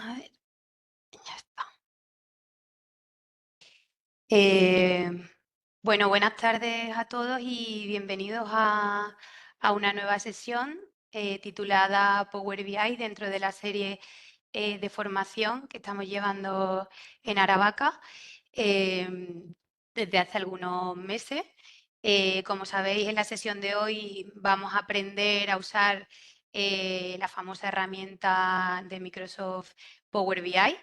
A ver, ya está. Eh, bueno, buenas tardes a todos y bienvenidos a una nueva sesión titulada Power BI dentro de la serie de formación que estamos llevando en Aravaca desde hace algunos meses. Como sabéis, en la sesión de hoy vamos a aprender a usar la famosa herramienta de Microsoft Power BI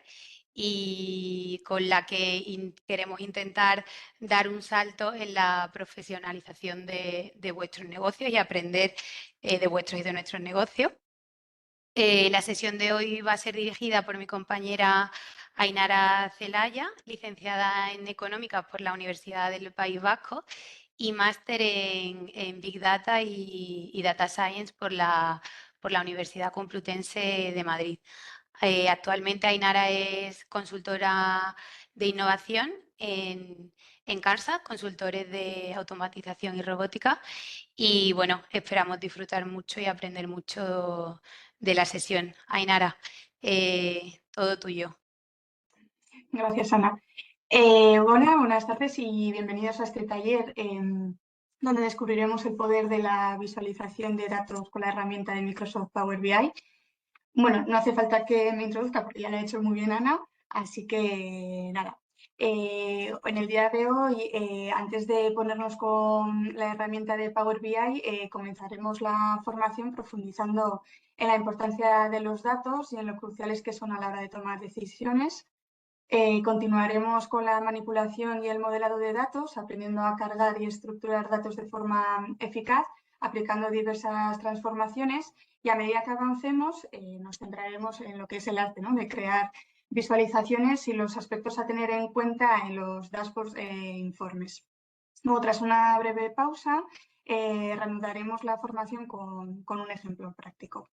y con la que queremos intentar dar un salto en la profesionalización de vuestros negocios y aprender de vuestros y de nuestros negocios. La sesión de hoy va a ser dirigida por mi compañera Ainara Celaya, licenciada en Económicas por la Universidad del País Vasco y máster en Big Data y Data Science por la Universidad Complutense de Madrid. Actualmente Ainara es consultora de innovación en CARSA, consultores de automatización y robótica. Y bueno, esperamos disfrutar mucho y aprender mucho de la sesión. Ainara, todo tuyo. Gracias, Ana. Hola, buenas tardes y bienvenidos a este taller donde descubriremos el poder de la visualización de datos con la herramienta de Microsoft Power BI. Bueno, no hace falta que me introduzca porque ya lo ha hecho muy bien Ana, así que nada. En el día de hoy, antes de ponernos con la herramienta de Power BI, comenzaremos la formación profundizando en la importancia de los datos y en lo cruciales que son a la hora de tomar decisiones. Continuaremos con la manipulación y el modelado de datos, aprendiendo a cargar y estructurar datos de forma eficaz, aplicando diversas transformaciones y a medida que avancemos nos centraremos en lo que es el arte, ¿no?, de crear visualizaciones y los aspectos a tener en cuenta en los dashboards e informes. Luego, tras una breve pausa, reanudaremos la formación con un ejemplo práctico.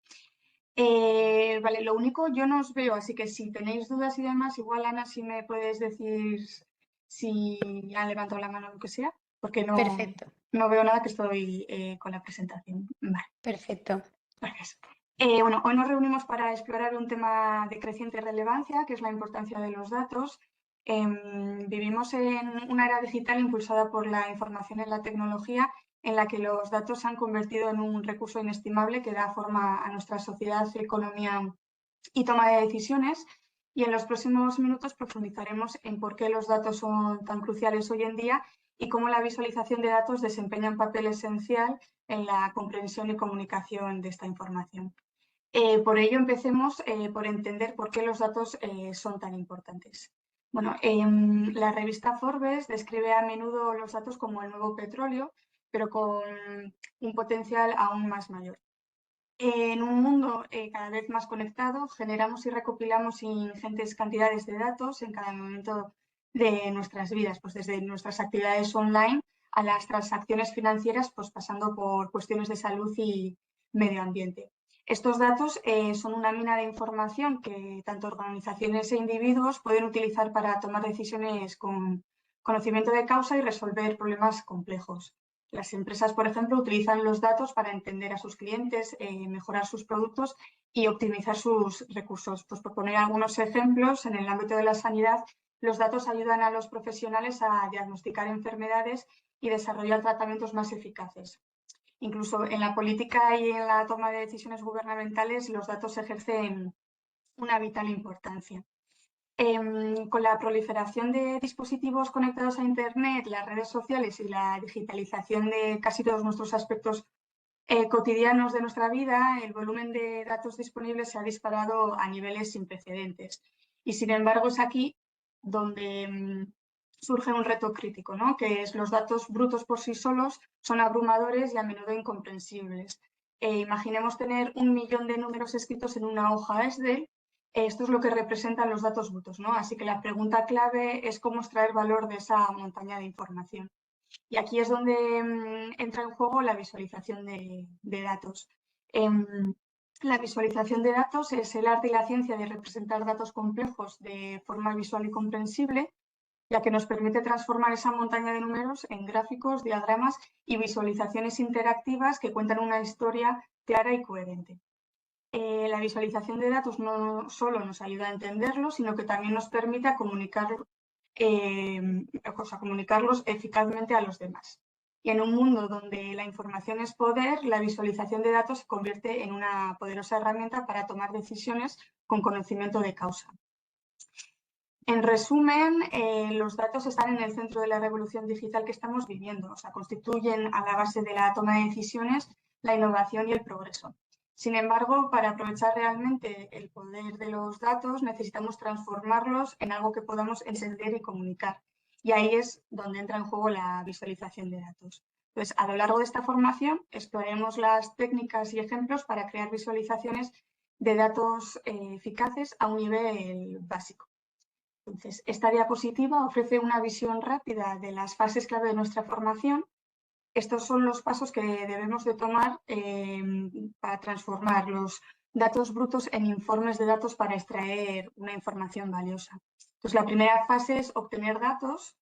Vale, lo único, yo no os veo, así que si tenéis dudas y demás, igual Ana, si me puedes decir si han levantado la mano o lo que sea, porque Perfecto, no veo nada que estoy con la presentación. Vale, perfecto. gracias. Bueno, hoy nos reunimos para explorar un tema de creciente relevancia, que es la importancia de los datos. Vivimos en una era digital impulsada por la información y la tecnología, en la que los datos se han convertido en un recurso inestimable que da forma a nuestra sociedad, economía y toma de decisiones. Y en los próximos minutos profundizaremos en por qué los datos son tan cruciales hoy en día y cómo la visualización de datos desempeña un papel esencial en la comprensión y comunicación de esta información. Por ello, empecemos por entender por qué los datos son tan importantes. Bueno, la revista Forbes describe a menudo los datos como el nuevo petróleo, pero con un potencial aún más mayor. En un mundo cada vez más conectado, generamos y recopilamos ingentes cantidades de datos en cada momento de nuestras vidas, pues desde nuestras actividades online a las transacciones financieras, pues pasando por cuestiones de salud y medio ambiente. Estos datos son una mina de información que tanto organizaciones e individuos pueden utilizar para tomar decisiones con conocimiento de causa y resolver problemas complejos. Las empresas, por ejemplo, utilizan los datos para entender a sus clientes, mejorar sus productos y optimizar sus recursos. Pues por poner algunos ejemplos, en el ámbito de la sanidad, los datos ayudan a los profesionales a diagnosticar enfermedades y desarrollar tratamientos más eficaces. Incluso en la política y en la toma de decisiones gubernamentales, los datos ejercen una vital importancia. Con la proliferación de dispositivos conectados a Internet, las redes sociales y la digitalización de casi todos nuestros aspectos cotidianos de nuestra vida, el volumen de datos disponibles se ha disparado a niveles sin precedentes. Y sin embargo es aquí donde surge un reto crítico, ¿no?, que es los datos brutos por sí solos son abrumadores y a menudo incomprensibles. Imaginemos tener 1.000.000 de números escritos en una hoja Excel. Esto es lo que representan los datos brutos, ¿no? Así que la pregunta clave es cómo extraer valor de esa montaña de información. Y aquí es donde entra en juego la visualización de datos. La visualización de datos es el arte y la ciencia de representar datos complejos de forma visual y comprensible, ya que nos permite transformar esa montaña de números en gráficos, diagramas y visualizaciones interactivas que cuentan una historia clara y coherente. La visualización de datos no solo nos ayuda a entenderlos, sino que también nos permite comunicarlos eficazmente a los demás. Y en un mundo donde la información es poder, la visualización de datos se convierte en una poderosa herramienta para tomar decisiones con conocimiento de causa. En resumen, los datos están en el centro de la revolución digital que estamos viviendo, o sea, constituyen a la base de la toma de decisiones, la innovación y el progreso. Sin embargo, para aprovechar realmente el poder de los datos, necesitamos transformarlos en algo que podamos entender y comunicar. Y ahí es donde entra en juego la visualización de datos. Entonces, a lo largo de esta formación, exploraremos las técnicas y ejemplos para crear visualizaciones de datos eficaces a un nivel básico. Entonces, esta diapositiva ofrece una visión rápida de las fases clave de nuestra formación. Estos son los pasos que debemos de tomar para transformar los datos brutos en informes de datos para extraer una información valiosa. Entonces, la primera fase es obtener datos.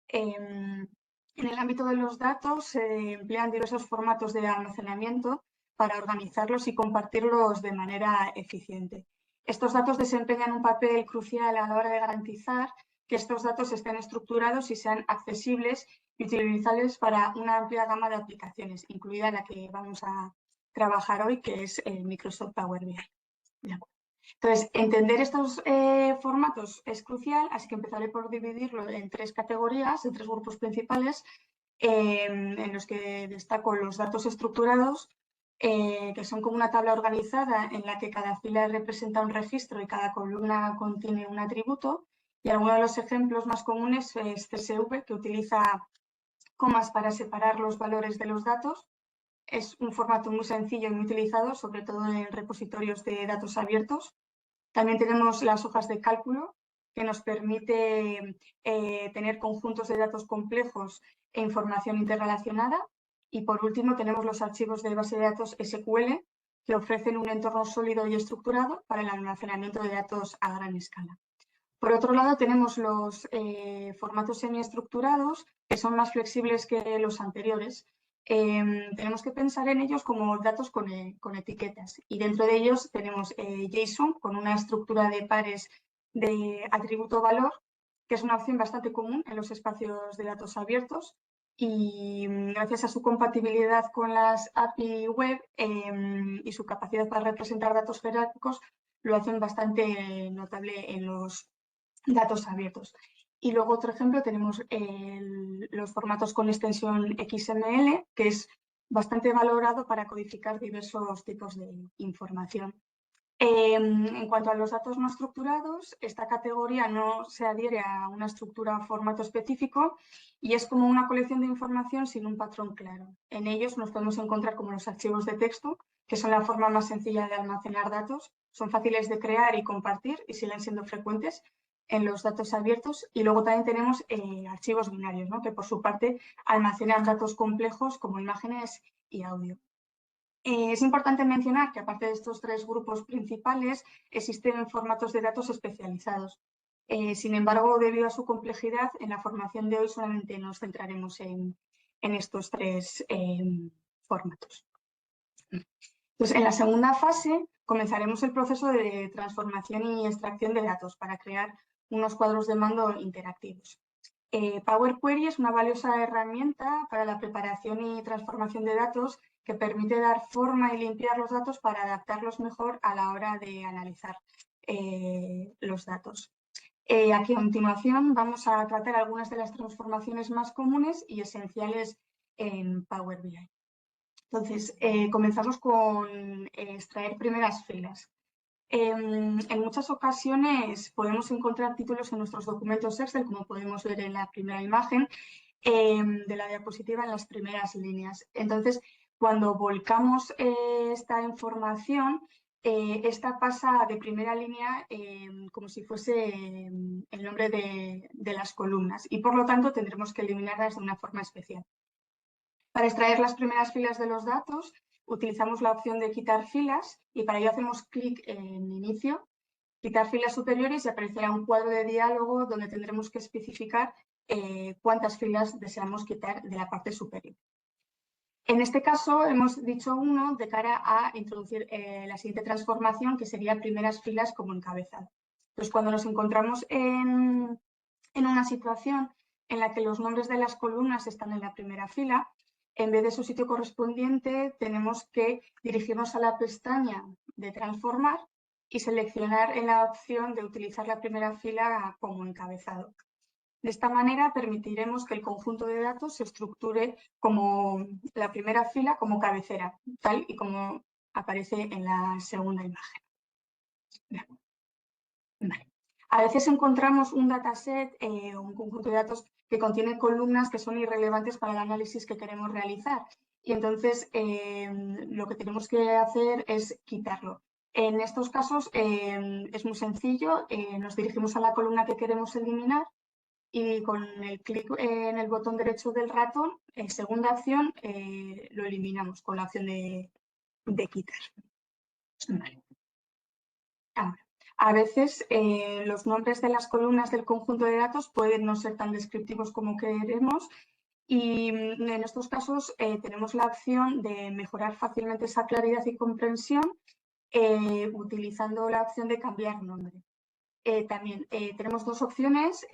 En el ámbito de los datos se emplean diversos formatos de almacenamiento para organizarlos y compartirlos de manera eficiente. Estos datos desempeñan un papel crucial a la hora de garantizar que estos datos estén estructurados y sean accesibles y utilizables para una amplia gama de aplicaciones, incluida la que vamos a trabajar hoy, que es el Microsoft Power BI. Entonces, entender estos formatos es crucial, así que empezaré por dividirlo en tres categorías, en tres grupos principales, en los que destaco los datos estructurados, que son como una tabla organizada en la que cada fila representa un registro y cada columna contiene un atributo. Y algunos de los ejemplos más comunes es CSV, que utiliza comas para separar los valores de los datos. Es un formato muy sencillo y muy utilizado, sobre todo en repositorios de datos abiertos. También tenemos las hojas de cálculo, que nos permite tener conjuntos de datos complejos e información interrelacionada. Y por último tenemos los archivos de base de datos SQL, que ofrecen un entorno sólido y estructurado para el almacenamiento de datos a gran escala. Por otro lado, tenemos los formatos semiestructurados, que son más flexibles que los anteriores. Tenemos que pensar en ellos como datos con etiquetas, y dentro de ellos tenemos JSON con una estructura de pares de atributo-valor, que es una opción bastante común en los espacios de datos abiertos, y gracias a su compatibilidad con las API web y su capacidad para representar datos jerárquicos, lo hacen bastante notable en los datos abiertos. Y luego otro ejemplo tenemos los formatos con extensión XML, que es bastante valorado para codificar diversos tipos de información. En cuanto a los datos no estructurados, esta categoría no se adhiere a una estructura o formato específico y es como una colección de información sin un patrón claro. En ellos nos podemos encontrar como los archivos de texto, que son la forma más sencilla de almacenar datos, son fáciles de crear y compartir y siguen siendo frecuentes en los datos abiertos. Y luego también tenemos archivos binarios, ¿no?, que por su parte almacenan datos complejos como imágenes y audio. Es importante mencionar que aparte de estos tres grupos principales existen formatos de datos especializados. Sin embargo, debido a su complejidad, en la formación de hoy solamente nos centraremos en estos tres formatos. Pues en la segunda fase comenzaremos el proceso de transformación y extracción de datos para crear unos cuadros de mando interactivos. Power Query es una valiosa herramienta para la preparación y transformación de datos que permite dar forma y limpiar los datos para adaptarlos mejor a la hora de analizar los datos. Aquí a continuación vamos a tratar algunas de las transformaciones más comunes y esenciales en Power BI. Entonces, comenzamos con extraer primeras filas. En muchas ocasiones podemos encontrar títulos en nuestros documentos Excel, como podemos ver en la primera imagen de la diapositiva, en las primeras líneas. Entonces, cuando volcamos esta información, esta pasa de primera línea como si fuese el nombre de las columnas, y por lo tanto tendremos que eliminarlas de una forma especial. Para extraer las primeras filas de los datos, utilizamos la opción de quitar filas y para ello hacemos clic en inicio, quitar filas superiores, y aparecerá un cuadro de diálogo donde tendremos que especificar cuántas filas deseamos quitar de la parte superior. En este caso hemos dicho 1 de cara a introducir la siguiente transformación, que sería primeras filas como encabezado. Entonces, cuando nos encontramos en una situación en la que los nombres de las columnas están en la primera fila, en vez de su sitio correspondiente, tenemos que dirigirnos a la pestaña de transformar y seleccionar en la opción de utilizar la primera fila como encabezado. De esta manera permitiremos que el conjunto de datos se estructure como la primera fila como cabecera, tal y como aparece en la segunda imagen. Vale. A veces encontramos un dataset o un conjunto de datos que contiene columnas que son irrelevantes para el análisis que queremos realizar. Y entonces lo que tenemos que hacer es quitarlo. En estos casos es muy sencillo, nos dirigimos a la columna que queremos eliminar y con el clic en el botón derecho del ratón, en segunda acción, lo eliminamos con la opción de quitar. Vale. Ahora, a veces los nombres de las columnas del conjunto de datos pueden no ser tan descriptivos como queremos y en estos casos tenemos la opción de mejorar fácilmente esa claridad y comprensión utilizando la opción de cambiar nombre. También tenemos dos opciones.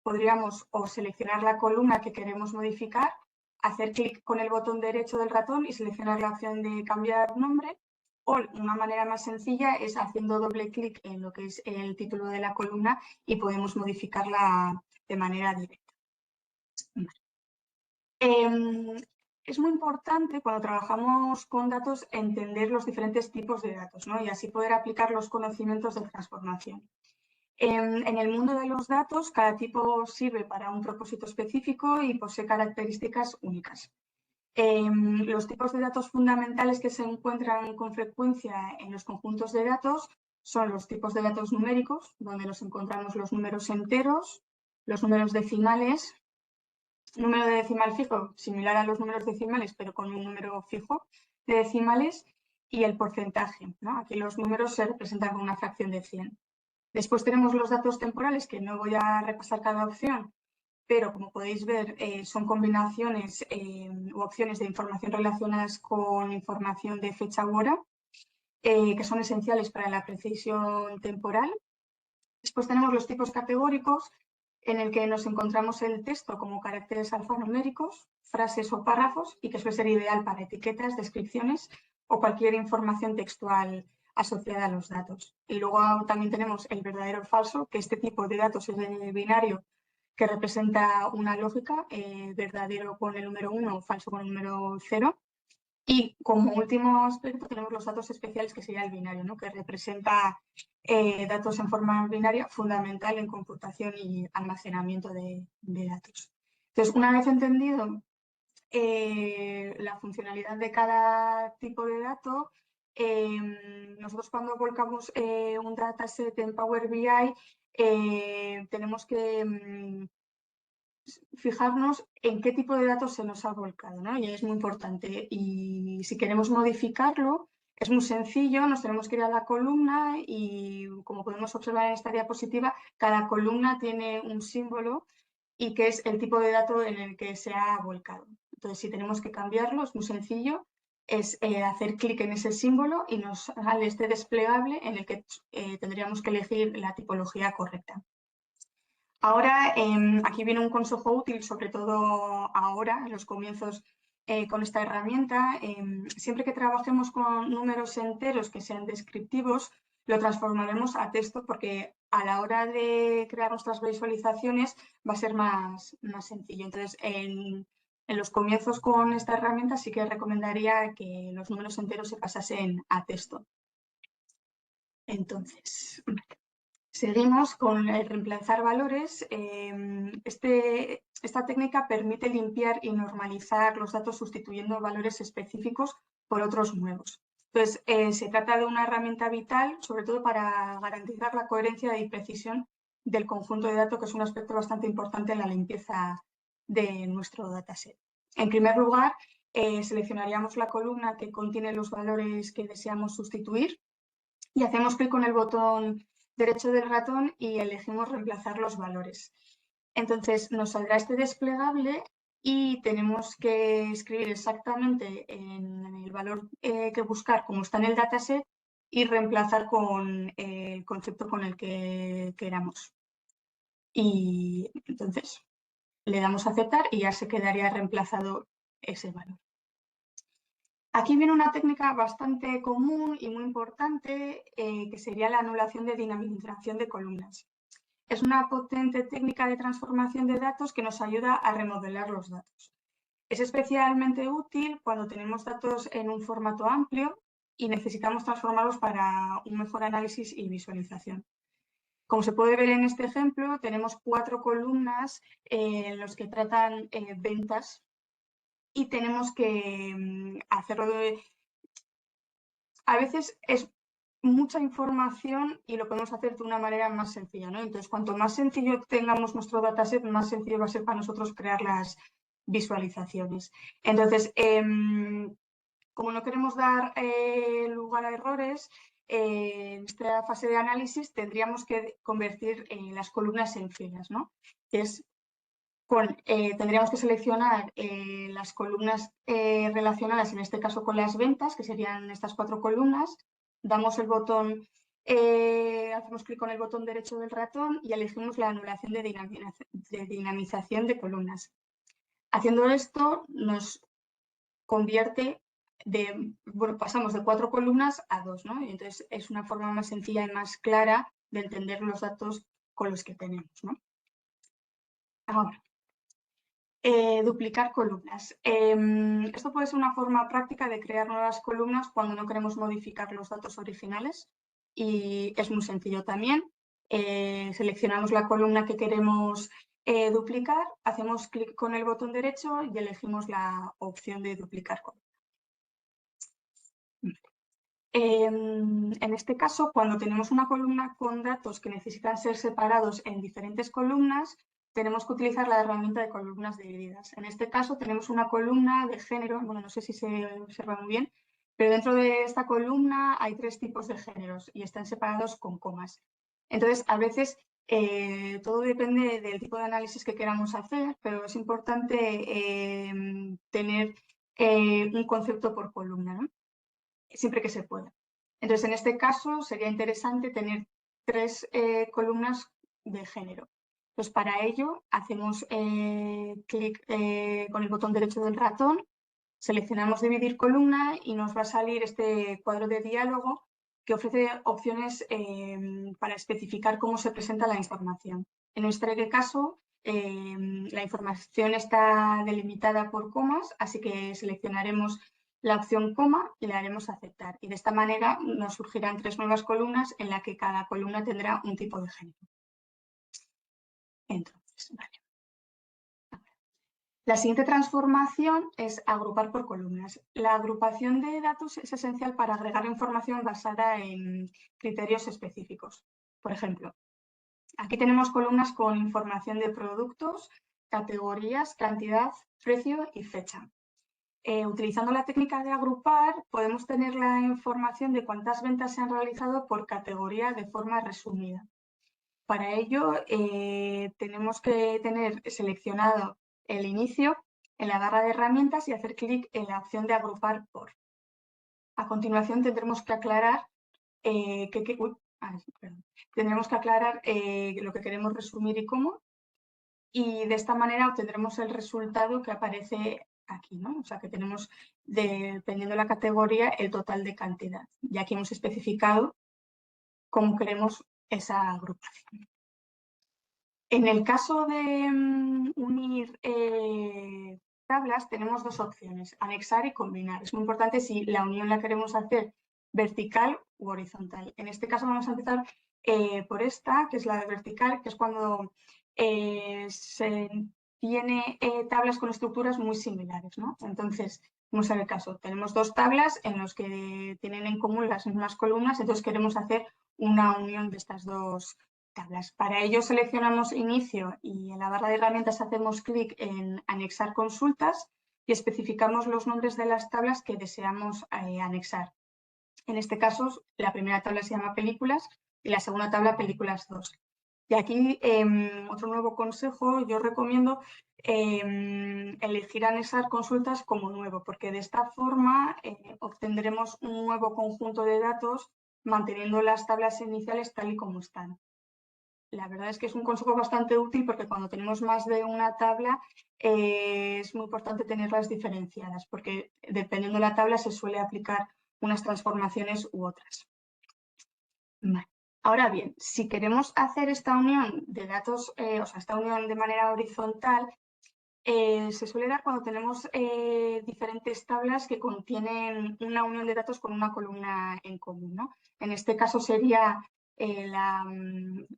Podríamos o seleccionar la columna que queremos modificar, hacer clic con el botón derecho del ratón y seleccionar la opción de cambiar nombre. O una manera más sencilla es haciendo doble clic en lo que es el título de la columna y podemos modificarla de manera directa. Es muy importante cuando trabajamos con datos entender los diferentes tipos de datos, ¿no? Y así poder aplicar los conocimientos de transformación. En el mundo de los datos, cada tipo sirve para un propósito específico y posee características únicas. Los tipos de datos fundamentales que se encuentran con frecuencia en los conjuntos de datos son los tipos de datos numéricos, donde nos encontramos los números enteros, los números decimales, número de decimal fijo, similar a los números decimales, pero con un número fijo de decimales, y el porcentaje, ¿no? Aquí los números se representan con una fracción de 100. Después tenemos los datos temporales, que no voy a repasar cada opción, pero como podéis ver son combinaciones u opciones de información relacionadas con información de fecha u hora, que son esenciales para la precisión temporal. Después tenemos los tipos categóricos, en el que nos encontramos el texto como caracteres alfanuméricos, frases o párrafos, y que suele ser ideal para etiquetas, descripciones o cualquier información textual asociada a los datos. Y luego también tenemos el verdadero o falso, que este tipo de datos es el binario que representa una lógica, verdadero con el número 1, falso con el número 0. Y como último aspecto tenemos los datos especiales, que sería el binario, ¿no? Que representa datos en forma binaria, fundamental en computación y almacenamiento de datos. Entonces, una vez entendido la funcionalidad de cada tipo de dato, nosotros cuando volcamos un dataset en Power BI tenemos que fijarnos en qué tipo de datos se nos ha volcado, ¿no? Y es muy importante. Y si queremos modificarlo, es muy sencillo, nos tenemos que ir a la columna y, como podemos observar en esta diapositiva, cada columna tiene un símbolo y que es el tipo de dato en el que se ha volcado. Entonces, si tenemos que cambiarlo, es muy sencillo, es hacer clic en ese símbolo y nos sale este desplegable en el que tendríamos que elegir la tipología correcta. Ahora, aquí viene un consejo útil, sobre todo ahora, en los comienzos con esta herramienta. Siempre que trabajemos con números enteros que sean descriptivos, lo transformaremos a texto, porque a la hora de crear nuestras visualizaciones va a ser más sencillo. Entonces, en los comienzos con esta herramienta sí que recomendaría que los números enteros se pasasen a texto. Entonces, seguimos con el reemplazar valores. Esta técnica permite limpiar y normalizar los datos sustituyendo valores específicos por otros nuevos. Entonces, se trata de una herramienta vital, sobre todo para garantizar la coherencia y precisión del conjunto de datos, que es un aspecto bastante importante en la limpieza de nuestro dataset. En primer lugar, seleccionaríamos la columna que contiene los valores que deseamos sustituir y hacemos clic con el botón derecho del ratón y elegimos reemplazar los valores. Entonces nos saldrá este desplegable y tenemos que escribir exactamente en el valor que buscar, como está en el dataset, y reemplazar con el concepto con el que queramos. Y entonces le damos a aceptar y ya se quedaría reemplazado ese valor. Aquí viene una técnica bastante común y muy importante, que sería la anulación de dinamización de columnas. Es una potente técnica de transformación de datos que nos ayuda a remodelar los datos. Es especialmente útil cuando tenemos datos en un formato amplio y necesitamos transformarlos para un mejor análisis y visualización. Como se puede ver en este ejemplo, tenemos 4 columnas en las que tratan ventas y tenemos que hacerlo A veces es mucha información y lo podemos hacer de una manera más sencilla, ¿no? Entonces, cuanto más sencillo tengamos nuestro dataset, más sencillo va a ser para nosotros crear las visualizaciones. Entonces, como no queremos dar lugar a errores, en esta fase de análisis tendríamos que convertir las columnas en filas, ¿no? Tendríamos que seleccionar las columnas relacionadas, en este caso con las ventas, que serían estas 4 columnas. Damos el botón, hacemos clic con el botón derecho del ratón y elegimos la anulación de dinamización de columnas. Haciendo esto nos convierte pasamos de 4 columnas a 2, ¿no? Y entonces es una forma más sencilla y más clara de entender los datos con los que tenemos, ¿no? Ahora, duplicar columnas. Esto puede ser una forma práctica de crear nuevas columnas cuando no queremos modificar los datos originales y es muy sencillo también. Seleccionamos la columna que queremos duplicar, hacemos clic con el botón derecho y elegimos la opción de duplicar columna. En este caso, cuando tenemos una columna con datos que necesitan ser separados en diferentes columnas, tenemos que utilizar la herramienta de columnas divididas. En este caso tenemos una columna de género, bueno, no sé si se observa muy bien, pero dentro de esta columna hay 3 tipos de géneros y están separados con comas. Entonces, a veces todo depende del tipo de análisis que queramos hacer, pero es importante tener un concepto por columna, ¿no? Siempre que se pueda. Entonces, en este caso sería interesante tener 3 columnas de género. Pues para ello hacemos clic con el botón derecho del ratón, seleccionamos dividir columna y nos va a salir este cuadro de diálogo que ofrece opciones para especificar cómo se presenta la información. En este caso, la información está delimitada por comas, así que seleccionaremos la opción coma y le haremos aceptar. Y de esta manera nos surgirán 3 nuevas columnas en las que cada columna tendrá un tipo de género. Entonces, vale. La siguiente transformación es agrupar por columnas. La agrupación de datos es esencial para agregar información basada en criterios específicos. Por ejemplo, aquí tenemos columnas con información de productos, categorías, cantidad, precio y fecha. Utilizando la técnica de agrupar, podemos tener la información de cuántas ventas se han realizado por categoría de forma resumida. Para ello, tenemos que tener seleccionado el inicio en la barra de herramientas y hacer clic en la opción de agrupar por. A continuación, tendremos que aclarar lo que queremos resumir y cómo, y de esta manera obtendremos el resultado que aparece aquí, ¿no? O sea, que tenemos, dependiendo de la categoría, el total de cantidad. Y aquí hemos especificado cómo queremos esa agrupación. En el caso de unir tablas, tenemos 2 opciones, anexar y combinar. Es muy importante si la unión la queremos hacer vertical u horizontal. En este caso vamos a empezar por esta, que es la de vertical, que es cuando se tiene tablas con estructuras muy similares, ¿no? Entonces, vamos a ver el caso. Tenemos 2 tablas en las que tienen en común las mismas columnas, entonces queremos hacer una unión de estas 2 tablas. Para ello seleccionamos inicio y en la barra de herramientas hacemos clic en anexar consultas y especificamos los nombres de las tablas que deseamos anexar. En este caso, la primera tabla se llama películas y la segunda tabla películas 2. Y aquí otro nuevo consejo, yo recomiendo elegir anexar consultas como nuevo, porque de esta forma obtendremos un nuevo conjunto de datos manteniendo las tablas iniciales tal y como están. La verdad es que es un consejo bastante útil porque cuando tenemos más de una tabla es muy importante tenerlas diferenciadas, porque dependiendo de la tabla se suele aplicar unas transformaciones u otras. Vale. Ahora bien, si queremos hacer esta unión de datos, o sea, esta unión de manera horizontal, se suele dar cuando tenemos diferentes tablas que contienen una unión de datos con una columna en común, ¿no? En este caso sería la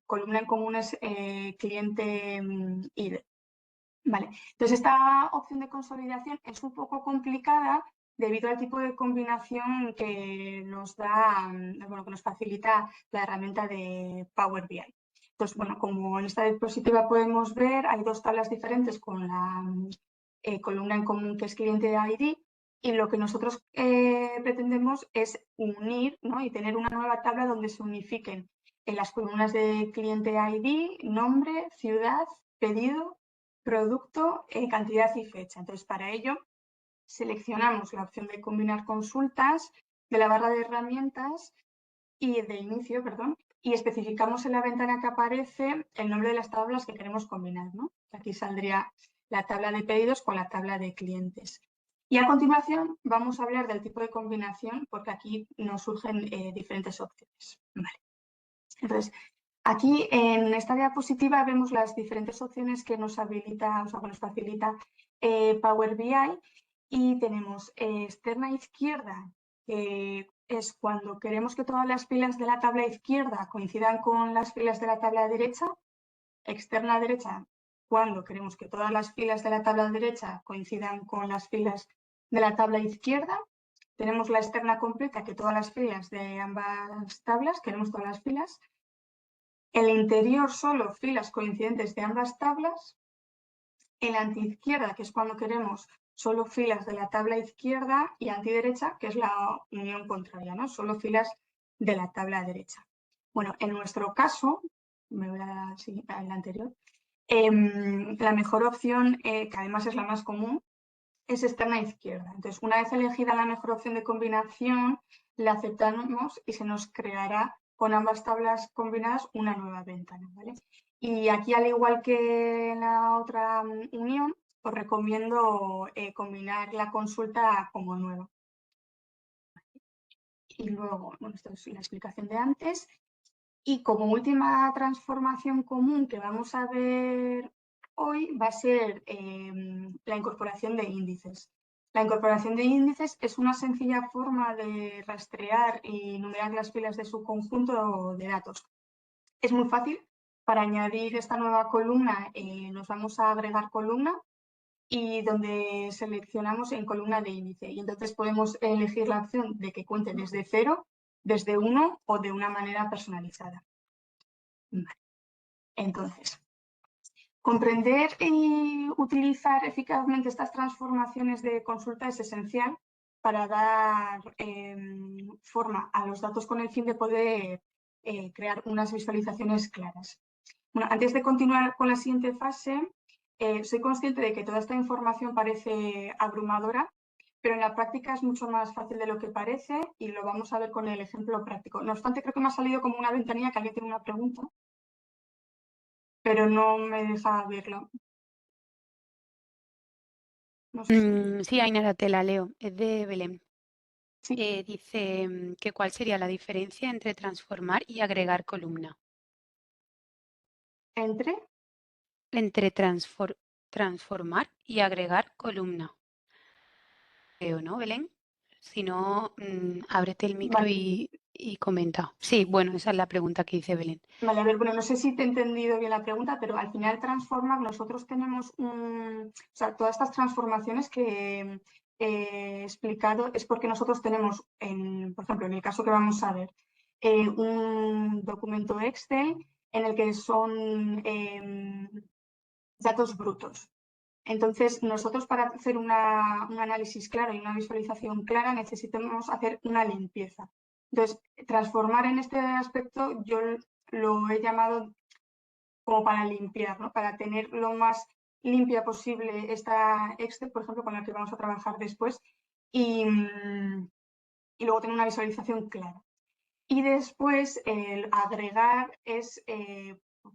columna en común es cliente ID. Vale. Entonces, esta opción de consolidación es un poco complicada debido al tipo de combinación que nos da, bueno, que nos facilita la herramienta de Power BI. Entonces, bueno, como en esta diapositiva podemos ver, hay dos tablas diferentes con la columna en común que es cliente ID y lo que nosotros pretendemos es unir, ¿no? Y tener una nueva tabla donde se unifiquen en las columnas de cliente ID, nombre, ciudad, pedido, producto, cantidad y fecha. Entonces, para ello, seleccionamos la opción de combinar consultas de la barra de herramientas y de inicio, perdón, y especificamos en la ventana que aparece el nombre de las tablas que queremos combinar, ¿no? Aquí saldría la tabla de pedidos con la tabla de clientes. Y a continuación vamos a hablar del tipo de combinación porque aquí nos surgen diferentes opciones. Vale. Entonces, aquí en esta diapositiva vemos las diferentes opciones que nos habilita, o sea, que nos facilita Power BI y tenemos externa izquierda, que es cuando queremos que todas las filas de la tabla izquierda coincidan con las filas de la tabla derecha, externa derecha, cuando queremos que todas las filas de la tabla derecha coincidan con las filas de la tabla izquierda. Tenemos la externa completa, que todas las filas de ambas tablas, queremos todas las filas. El interior solo filas coincidentes de ambas tablas. El antiizquierda, que es cuando queremos solo filas de la tabla izquierda, y antiderecha, que es la unión contraria, ¿no? Solo filas de la tabla derecha. Bueno, en nuestro caso, me voy a la anterior, la mejor opción, que además es la más común, es externa izquierda. Entonces, una vez elegida la mejor opción de combinación, la aceptamos y se nos creará con ambas tablas combinadas una nueva ventana, ¿vale? Y aquí, al igual que en la otra unión, os recomiendo combinar la consulta como nueva. Y luego, bueno, esto es la explicación de antes. Y como última transformación común que vamos a ver hoy va a ser la incorporación de índices. La incorporación de índices es una sencilla forma de rastrear y numerar las filas de su conjunto de datos. Es muy fácil. Para añadir esta nueva columna nos vamos a agregar columna y donde seleccionamos en columna de índice. Y entonces podemos elegir la opción de que cuente desde 0, desde 1 o de una manera personalizada. Vale. Entonces, comprender y utilizar eficazmente estas transformaciones de consulta es esencial para dar forma a los datos con el fin de poder crear unas visualizaciones claras. Bueno, antes de continuar con la siguiente fase, soy consciente de que toda esta información parece abrumadora, pero en la práctica es mucho más fácil de lo que parece y lo vamos a ver con el ejemplo práctico. No obstante, creo que me ha salido como una ventanilla que alguien tiene una pregunta, pero no me deja verlo. No sé si... Sí, Ainara, te la leo. Es de Belén. Sí, Dice que cuál sería la diferencia entre transformar y agregar columna. entre... Entre transformar y agregar columna. Creo, ¿no, Belén? Si no, ábrete el micro Vale, y comenta. Sí, bueno, esa es la pregunta que dice Belén. vale, a ver, bueno, no sé si te he entendido bien la pregunta, pero al final transformar, nosotros tenemos o sea, todas estas transformaciones que he explicado es porque nosotros tenemos, por ejemplo, en el caso que vamos a ver, un documento Excel en el que son datos brutos. Entonces, nosotros para hacer un análisis claro y una visualización clara necesitamos hacer una limpieza. Entonces, transformar en este aspecto yo lo he llamado como para limpiar, ¿no? Para tener lo más limpia posible esta Excel, por ejemplo, con la que vamos a trabajar después, y, y luego tener una visualización clara. Y después el agregar es,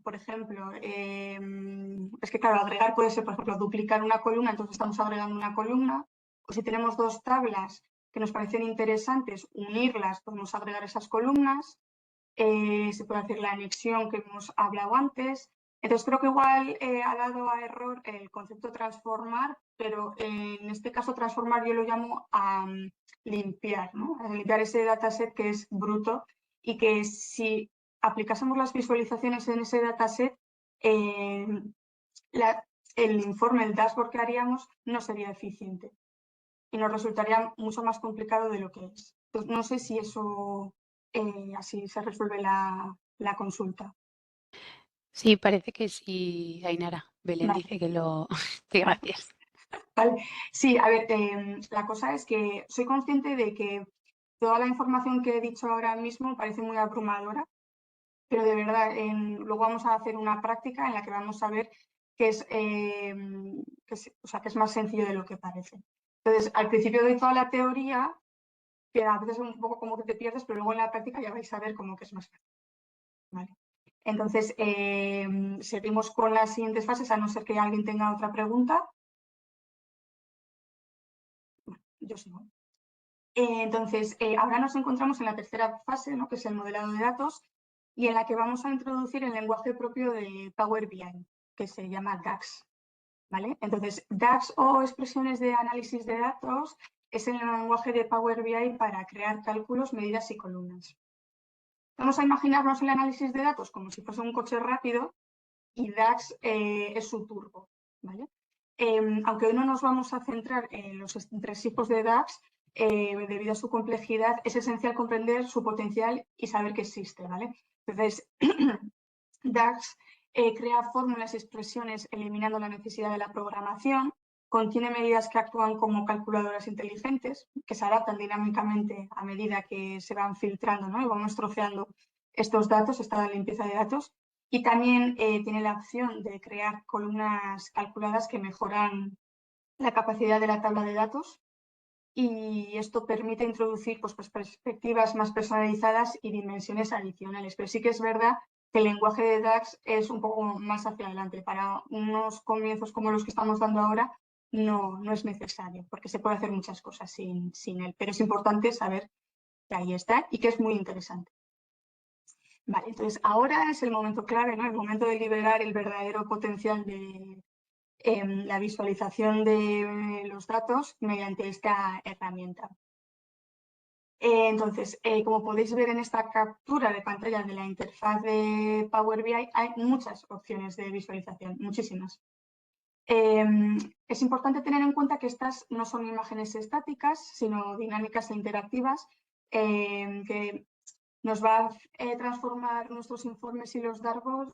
por ejemplo, es que claro, agregar puede ser, por ejemplo, duplicar una columna, entonces estamos agregando una columna, o si tenemos dos tablas que nos parecen interesantes, unirlas, podemos agregar esas columnas, se puede hacer la anexión que hemos hablado antes. Entonces creo que igual ha dado a error el concepto transformar, pero en este caso transformar yo lo llamo a limpiar, ¿no? A limpiar ese dataset que es bruto y que si aplicásemos las visualizaciones en ese dataset, eh, el informe, el dashboard que haríamos no sería eficiente y nos resultaría mucho más complicado de lo que es. Entonces, no sé si eso así se resuelve la consulta. Sí, parece que sí, Ainara. Belén Vale, dice que lo... que vale, gracias. vale. Sí, a ver, la cosa es que soy consciente de que toda la información que he dicho ahora mismo parece muy abrumadora, pero de verdad, luego vamos a hacer una práctica en la que vamos a ver o sea, que es más sencillo de lo que parece. Entonces, al principio doy toda la teoría, que a veces es un poco como que te pierdes, pero luego en la práctica ya vais a ver cómo que es más fácil. ¿Vale? Entonces, seguimos con las siguientes fases, a no ser que alguien tenga otra pregunta. Bueno, yo sigo. Entonces, ahora nos encontramos en la tercera fase, ¿no? Que es el modelado de datos, y en la que vamos a introducir el lenguaje propio de Power BI, que se llama DAX. ¿Vale? Entonces, DAX o expresiones de análisis de datos es el lenguaje de Power BI para crear cálculos, medidas y columnas. Vamos a imaginarnos el análisis de datos como si fuese un coche rápido y DAX es su turbo. ¿Vale? Aunque hoy no nos vamos a centrar en los entresijos de DAX, debido a su complejidad, es esencial comprender su potencial y saber que existe. ¿Vale? Entonces, DAX crea fórmulas y expresiones eliminando la necesidad de la programación, contiene medidas que actúan como calculadoras inteligentes, que se adaptan dinámicamente a medida que se van filtrando, ¿no? Y vamos troceando estos datos, esta limpieza de datos. Y también tiene la opción de crear columnas calculadas que mejoran la capacidad de la tabla de datos y esto permite introducir pues, perspectivas más personalizadas y dimensiones adicionales. Pero sí que es verdad que el lenguaje de DAX es un poco más hacia adelante. Para unos comienzos como los que estamos dando ahora no es necesario, porque se puede hacer muchas cosas sin él. Pero es importante saber que ahí está y que es muy interesante. Vale, entonces ahora es el momento clave, ¿no? El momento de liberar el verdadero potencial de la visualización de los datos mediante esta herramienta. Entonces, como podéis ver en esta captura de pantalla de la interfaz de Power BI, hay muchas opciones de visualización, muchísimas. Es importante tener en cuenta que estas no son imágenes estáticas, sino dinámicas e interactivas, que nos va a transformar nuestros informes y los dashboards,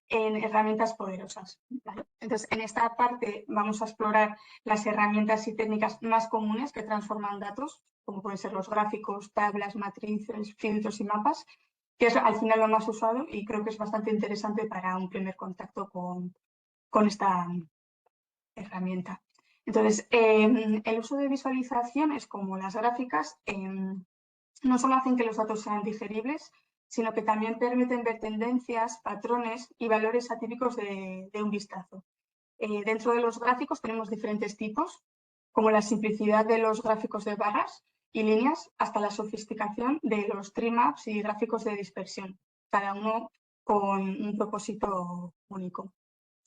en herramientas poderosas. ¿Vale? Entonces, en esta parte vamos a explorar las herramientas y técnicas más comunes que transforman datos, como pueden ser los gráficos, tablas, matrices, filtros y mapas, que es al final lo más usado y creo que es bastante interesante para un primer contacto con esta herramienta. Entonces, el uso de visualizaciones como las gráficas no solo hacen que los datos sean digeribles, sino que también permiten ver tendencias, patrones y valores atípicos de un vistazo. Dentro de los gráficos tenemos diferentes tipos, como la simplicidad de los gráficos de barras y líneas hasta la sofisticación de los tree maps y gráficos de dispersión, cada uno con un propósito único.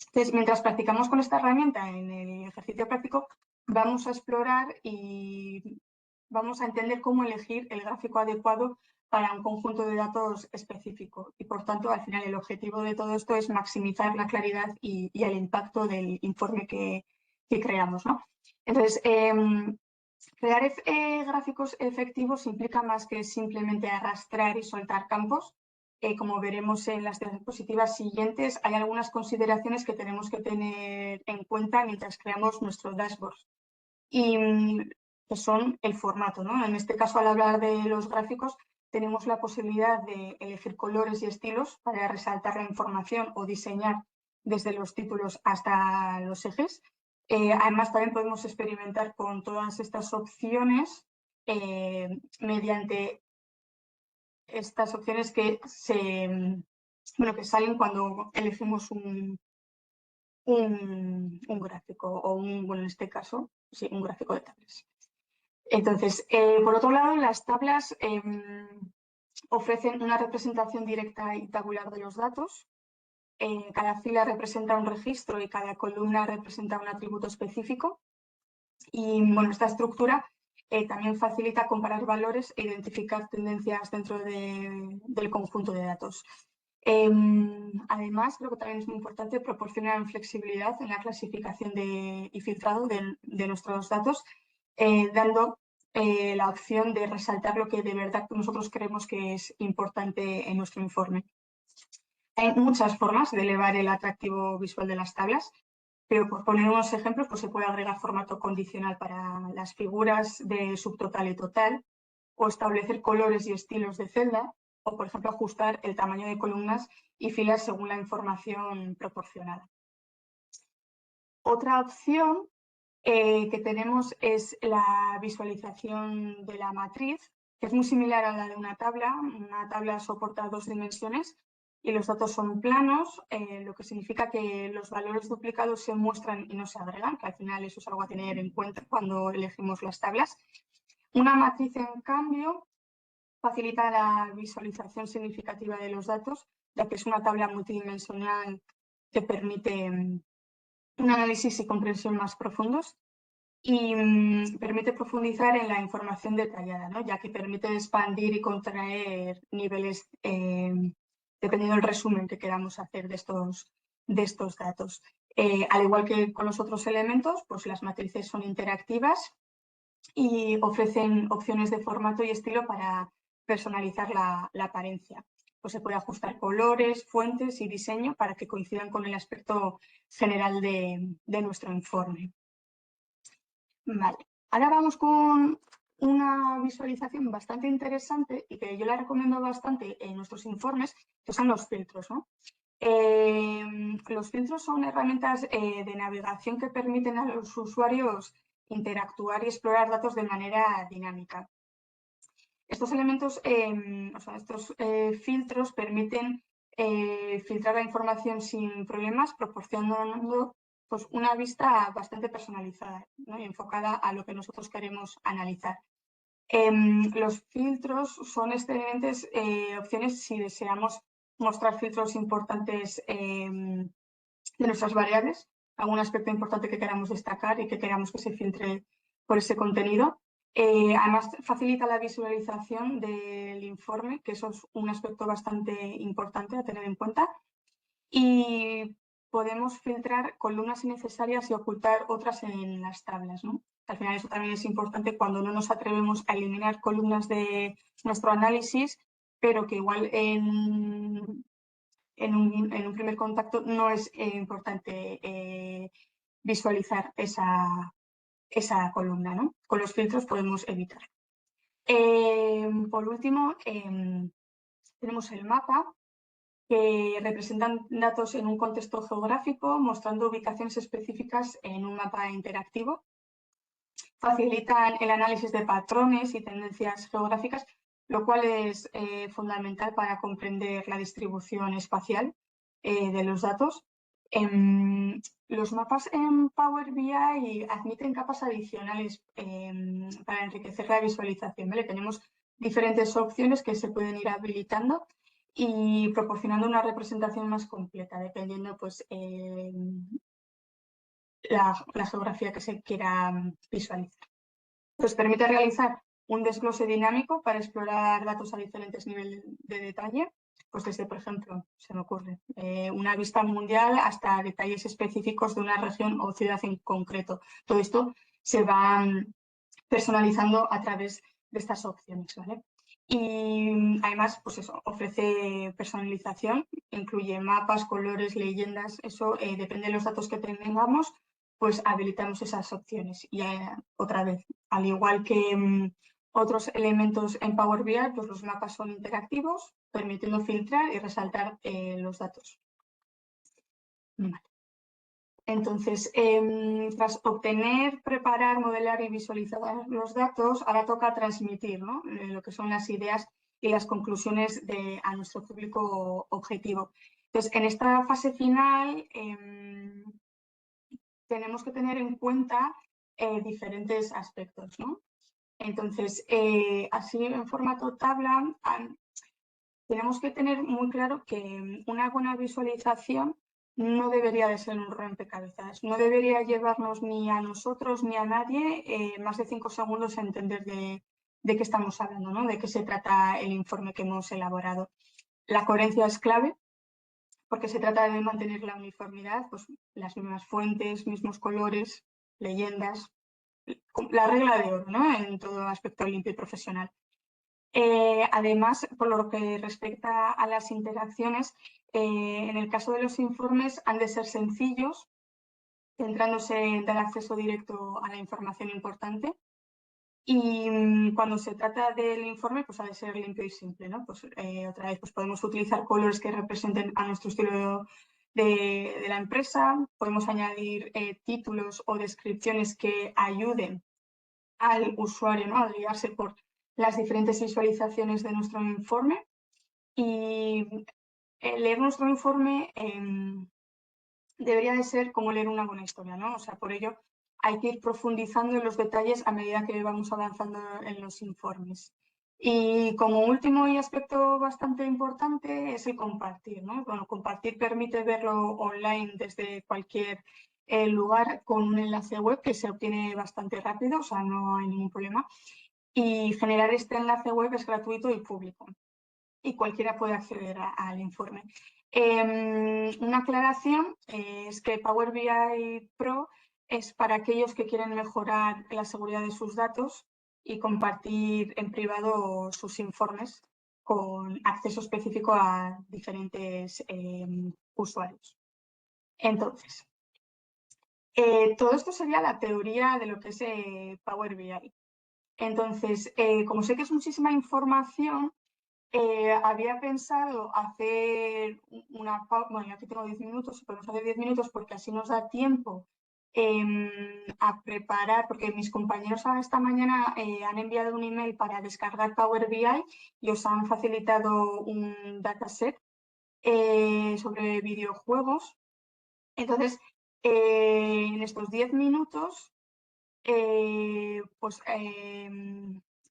Entonces, mientras practicamos con esta herramienta en el ejercicio práctico, vamos a explorar y vamos a entender cómo elegir el gráfico adecuado para un conjunto de datos específico. Y por tanto, al final, el objetivo de todo esto es maximizar la claridad y el impacto del informe que creamos, ¿no? Entonces, crear gráficos efectivos implica más que simplemente arrastrar y soltar campos. Como veremos en las diapositivas siguientes, hay algunas consideraciones que tenemos que tener en cuenta mientras creamos nuestro dashboard. Y que son el formato, ¿no? En este caso, al hablar de los gráficos, tenemos la posibilidad de elegir colores y estilos para resaltar la información o diseñar desde los títulos hasta los ejes. Además, también podemos experimentar con todas estas opciones mediante estas opciones que que salen cuando elegimos un gráfico o bueno, en este caso, sí, un gráfico de tablas. Entonces, por otro lado, las tablas ofrecen una representación directa y tabular de los datos. Cada fila representa un registro y cada columna representa un atributo específico. Y bueno, esta estructura también facilita comparar valores e identificar tendencias dentro del conjunto de datos. Además, creo que también es muy importante proporcionar flexibilidad en la clasificación y filtrado de nuestros datos, dando la opción de resaltar lo que de verdad nosotros creemos que es importante en nuestro informe. Hay muchas formas de elevar el atractivo visual de las tablas, pero por poner unos ejemplos, pues se puede agregar formato condicional para las figuras de subtotal y total, o establecer colores y estilos de celda, o por ejemplo ajustar el tamaño de columnas y filas según la información proporcionada. Otra opción que tenemos es la visualización de la matriz, que es muy similar a la de una tabla. Una tabla soporta 2 dimensiones y los datos son planos, lo que significa que los valores duplicados se muestran y no se agregan, que al final eso es algo a tener en cuenta cuando elegimos las tablas. Una matriz, en cambio, facilita la visualización significativa de los datos, ya que es una tabla multidimensional que permite un análisis y comprensión más profundos y permite profundizar en la información detallada, ¿no? Ya que permite expandir y contraer niveles dependiendo del resumen que queramos hacer de estos datos. Al igual que con los otros elementos, pues las matrices son interactivas y ofrecen opciones de formato y estilo para personalizar la apariencia. Pues se puede ajustar colores, fuentes y diseño para que coincidan con el aspecto general de nuestro informe. Vale, ahora vamos con una visualización bastante interesante y que yo la recomiendo bastante en nuestros informes, que son los filtros, ¿no? Los filtros son herramientas de navegación que permiten a los usuarios interactuar y explorar datos de manera dinámica. Estos elementos, estos filtros permiten filtrar la información sin problemas, proporcionando pues, una vista bastante personalizada, ¿no? Y enfocada a lo que nosotros queremos analizar. Los filtros son excelentes opciones si deseamos mostrar filtros importantes de nuestras variables, algún aspecto importante que queramos destacar y que queramos que se filtre por ese contenido. Además, facilita la visualización del informe, que eso es un aspecto bastante importante a tener en cuenta. Y podemos filtrar columnas innecesarias y ocultar otras en las tablas, ¿no? Al final eso también es importante cuando no nos atrevemos a eliminar columnas de nuestro análisis, pero que igual en un primer contacto no es importante visualizar esa columna, ¿no? Con los filtros podemos evitar. Por último, tenemos el mapa, que representan datos en un contexto geográfico, mostrando ubicaciones específicas en un mapa interactivo. Facilitan el análisis de patrones y tendencias geográficas, lo cual es fundamental para comprender la distribución espacial de los datos. Los mapas en Power BI admiten capas adicionales para enriquecer la visualización, ¿vale? Tenemos diferentes opciones que se pueden ir habilitando y proporcionando una representación más completa, dependiendo pues, la geografía que se quiera visualizar. Nos permite realizar un desglose dinámico para explorar datos a diferentes niveles de detalle, pues desde, por ejemplo, se me ocurre, una vista mundial hasta detalles específicos de una región o ciudad en concreto. Todo esto se va personalizando a través de estas opciones, ¿vale? Y además, pues eso, ofrece personalización, incluye mapas, colores, leyendas, eso depende de los datos que tengamos, pues habilitamos esas opciones. Y otra vez, al igual que Otros elementos en Power BI, pues los mapas son interactivos, permitiendo filtrar y resaltar los datos. Vale. Entonces, tras obtener, preparar, modelar y visualizar los datos, ahora toca transmitir, ¿no? Lo que son las ideas y las conclusiones a nuestro público objetivo. Entonces, en esta fase final tenemos que tener en cuenta diferentes aspectos, ¿no? Entonces, así en formato tabla, tenemos que tener muy claro que una buena visualización no debería de ser un rompecabezas, no debería llevarnos ni a nosotros ni a nadie más de 5 segundos a entender de qué estamos hablando, ¿no? De qué se trata el informe que hemos elaborado. La coherencia es clave porque se trata de mantener la uniformidad, pues las mismas fuentes, mismos colores, leyendas, la regla de oro, ¿no? En todo aspecto limpio y profesional. Además, por lo que respecta a las interacciones, en el caso de los informes han de ser sencillos, centrándose en dar acceso directo a la información importante. Y cuando se trata del informe, pues ha de ser limpio y simple, ¿no? Pues otra vez pues podemos utilizar colores que representen a nuestro estilo de la empresa, podemos añadir títulos o descripciones que ayuden al usuario, ¿no? A guiarse por las diferentes visualizaciones de nuestro informe y leer nuestro informe debería de ser como leer una buena historia, ¿no? O sea, por ello hay que ir profundizando en los detalles a medida que vamos avanzando en los informes. Y como último y aspecto bastante importante es el compartir, ¿no? Bueno, compartir permite verlo online desde cualquier lugar con un enlace web que se obtiene bastante rápido, o sea, no hay ningún problema. Y generar este enlace web es gratuito y público y cualquiera puede acceder al informe. Una aclaración es que Power BI Pro es para aquellos que quieren mejorar la seguridad de sus datos y compartir en privado sus informes con acceso específico a diferentes usuarios. Entonces, todo esto sería la teoría de lo que es Power BI. Entonces, como sé que es muchísima información, había pensado hacer una pausa, bueno, ya que tengo 10 minutos, podemos hacer 10 minutos porque así nos da tiempo a preparar, porque mis compañeros esta mañana han enviado un email para descargar Power BI y os han facilitado un dataset sobre videojuegos. Entonces, en estos 10 minutos pues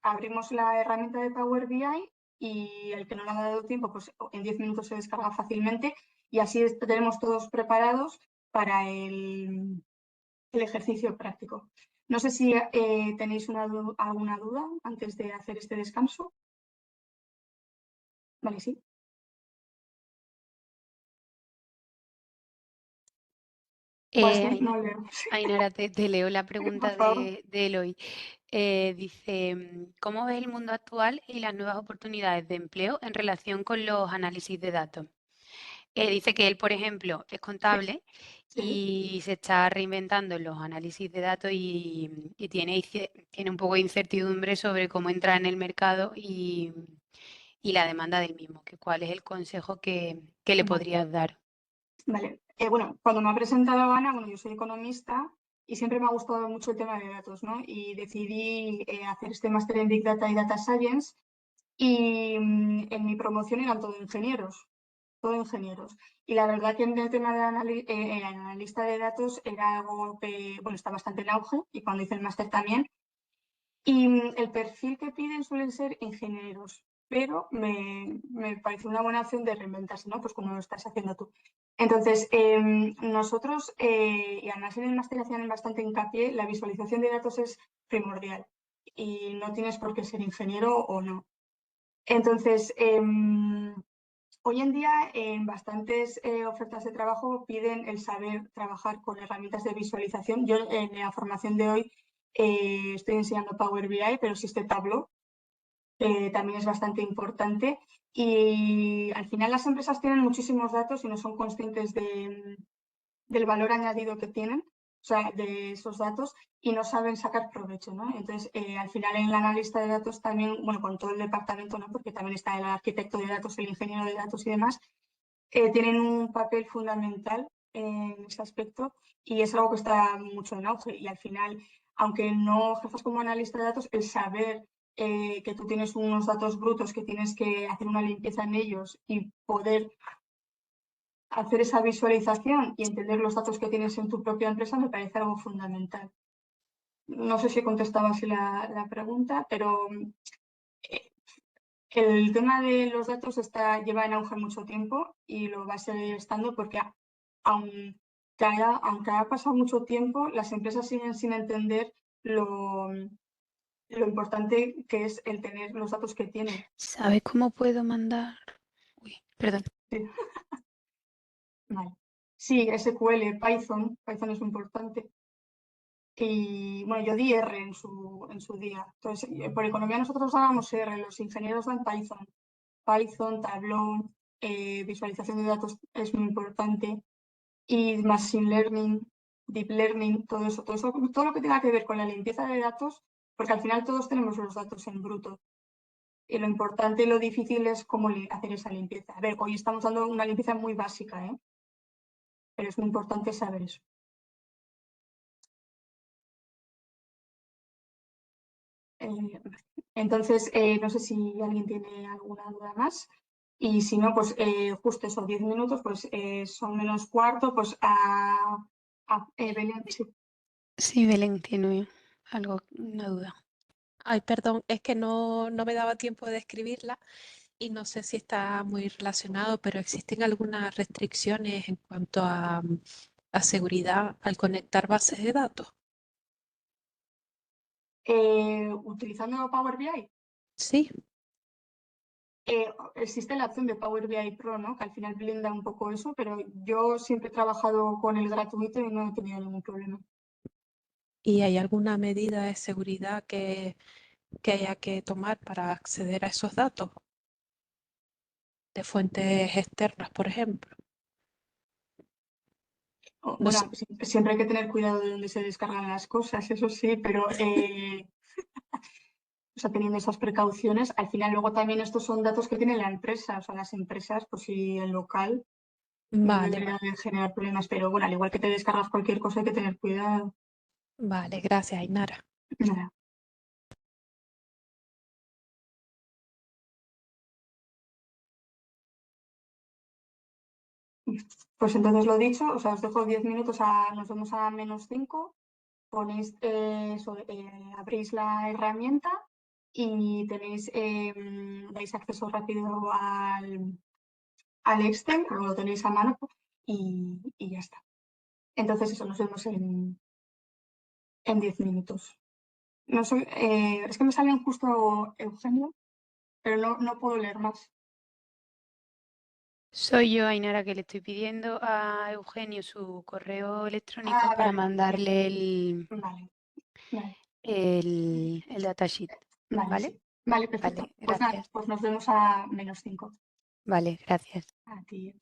abrimos la herramienta de Power BI y el que no le ha dado tiempo, pues en 10 minutos se descarga fácilmente y así tenemos todos preparados para el ejercicio práctico. No sé si tenéis alguna duda antes de hacer este descanso. Vale, sí. Pues Eh, no Aina- leo. Ainara, te leo la Por pregunta favor. de Eloy. Dice, ¿cómo ves el mundo actual y las nuevas oportunidades de empleo en relación con los análisis de datos? Dice que él, por ejemplo, es Sí, contable sí. y se está reinventando en los análisis de datos y tiene un poco de incertidumbre sobre cómo entrar en el mercado y la demanda del mismo, que cuál es el consejo que le Vale. podrías dar. Vale, bueno, cuando me ha presentado Ana, bueno, yo soy economista y siempre me ha gustado mucho el tema de datos, ¿no? Y decidí hacer este máster en Big Data y Data Science y en mi promoción eran todo ingenieros, todo ingenieros. Y la verdad que en el tema de analista de datos era algo que, bueno, está bastante en auge y cuando hice el máster también. Y el perfil que piden suelen ser ingenieros, pero me parece una buena opción de reinventarse, ¿no? Pues como lo estás haciendo tú. Entonces, nosotros, y además en el máster hacían bastante hincapié, la visualización de datos es primordial y no tienes por qué ser ingeniero o no. Entonces, hoy en día en bastantes ofertas de trabajo piden el saber trabajar con herramientas de visualización. Yo en la formación de hoy estoy enseñando Power BI, pero existe Tableau, también es bastante importante. Y al final las empresas tienen muchísimos datos y no son conscientes del valor añadido que tienen. o sea, de esos datos y no saben sacar provecho, ¿no? Entonces, al final en el analista de datos también, bueno, con todo el departamento, ¿no? Porque también está el arquitecto de datos, el ingeniero de datos y demás, tienen un papel fundamental en ese aspecto y es algo que está mucho en auge y al final, aunque no ejerzas como analista de datos, el saber que tú tienes unos datos brutos, que tienes que hacer una limpieza en ellos y poder hacer esa visualización y entender los datos que tienes en tu propia empresa me parece algo fundamental. No sé si contestaba así la pregunta, pero eh, el tema de los datos lleva en auge mucho tiempo y lo va a seguir estando porque aunque haya pasado mucho tiempo, las empresas siguen sin entender lo importante que es el tener los datos que tienen. ¿Sabes cómo puedo mandar? Uy, perdón. Sí, vale. Sí, SQL, Python es muy importante. Y bueno, yo di R en su día. Entonces, por economía nosotros dábamos R, los ingenieros dan Python, Tableau, visualización de datos es muy importante. Y Machine Learning, Deep Learning, todo lo que tenga que ver con la limpieza de datos, porque al final todos tenemos los datos en bruto. Y lo importante y lo difícil es cómo hacer esa limpieza. A ver, hoy estamos dando una limpieza muy básica, ¿eh? Pero es muy importante saber eso. Eh, entonces, no sé si alguien tiene alguna duda más. Y si no, pues justo eso, 10 minutos, pues son menos cuarto, pues Belén, sí. Sí, Belén tiene una duda. Ay, perdón, es que no me daba tiempo de escribirla y no sé si está muy relacionado, pero ¿existen algunas restricciones en cuanto a seguridad al conectar bases de datos? Utilizando Power BI, Sí. existe la opción de Power BI Pro, ¿no? Que al final blinda un poco eso, pero yo siempre he trabajado con el gratuito y no he tenido ningún problema. ¿Y hay alguna medida de seguridad que haya que tomar para acceder a esos datos de fuentes externas, por ejemplo? No sé. Bueno, siempre hay que tener cuidado de dónde se descargan las cosas, eso sí, pero o sea, teniendo esas precauciones, al final luego también estos son datos que tiene la empresa, o sea, las empresas, pues si el local no Vale, debería de generar problemas, pero bueno, al igual que te descargas cualquier cosa hay que tener cuidado. vale, gracias, Ainara. Nada. Pues entonces lo dicho, o sea, os dejo 10 minutos, nos vemos a -5, ponéis abrís la herramienta y tenéis, dais acceso rápido al Excel, o lo tenéis a mano y ya está. Entonces eso, nos vemos en 10 minutos. No sé, es que me salen justo Eugenio, pero no puedo leer más. Soy yo, Ainara, que le estoy pidiendo a Eugenio su correo electrónico Ah, para vale, mandarle el, vale, vale, el datasheet. vale, ¿Vale? sí. Vale, perfecto. Vale, Pues nada, gracias. pues nos vemos a -5. Vale, gracias. A ti.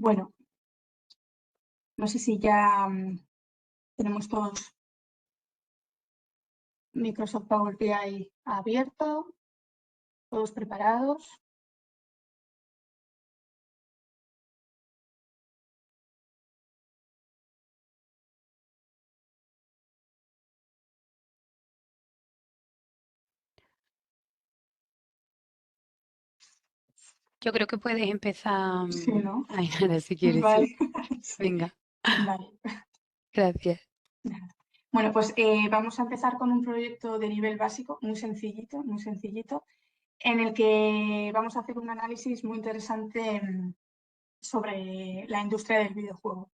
Bueno, no sé si ya tenemos todos Microsoft Power BI abierto, todos preparados. Yo creo que puedes empezar, Sí, ¿no? Ainara, si quieres, Vale. sí. Sí. Venga, Vale. gracias. Bueno, pues vamos a empezar con un proyecto de nivel básico, muy sencillito, en el que vamos a hacer un análisis muy interesante sobre la industria del videojuego.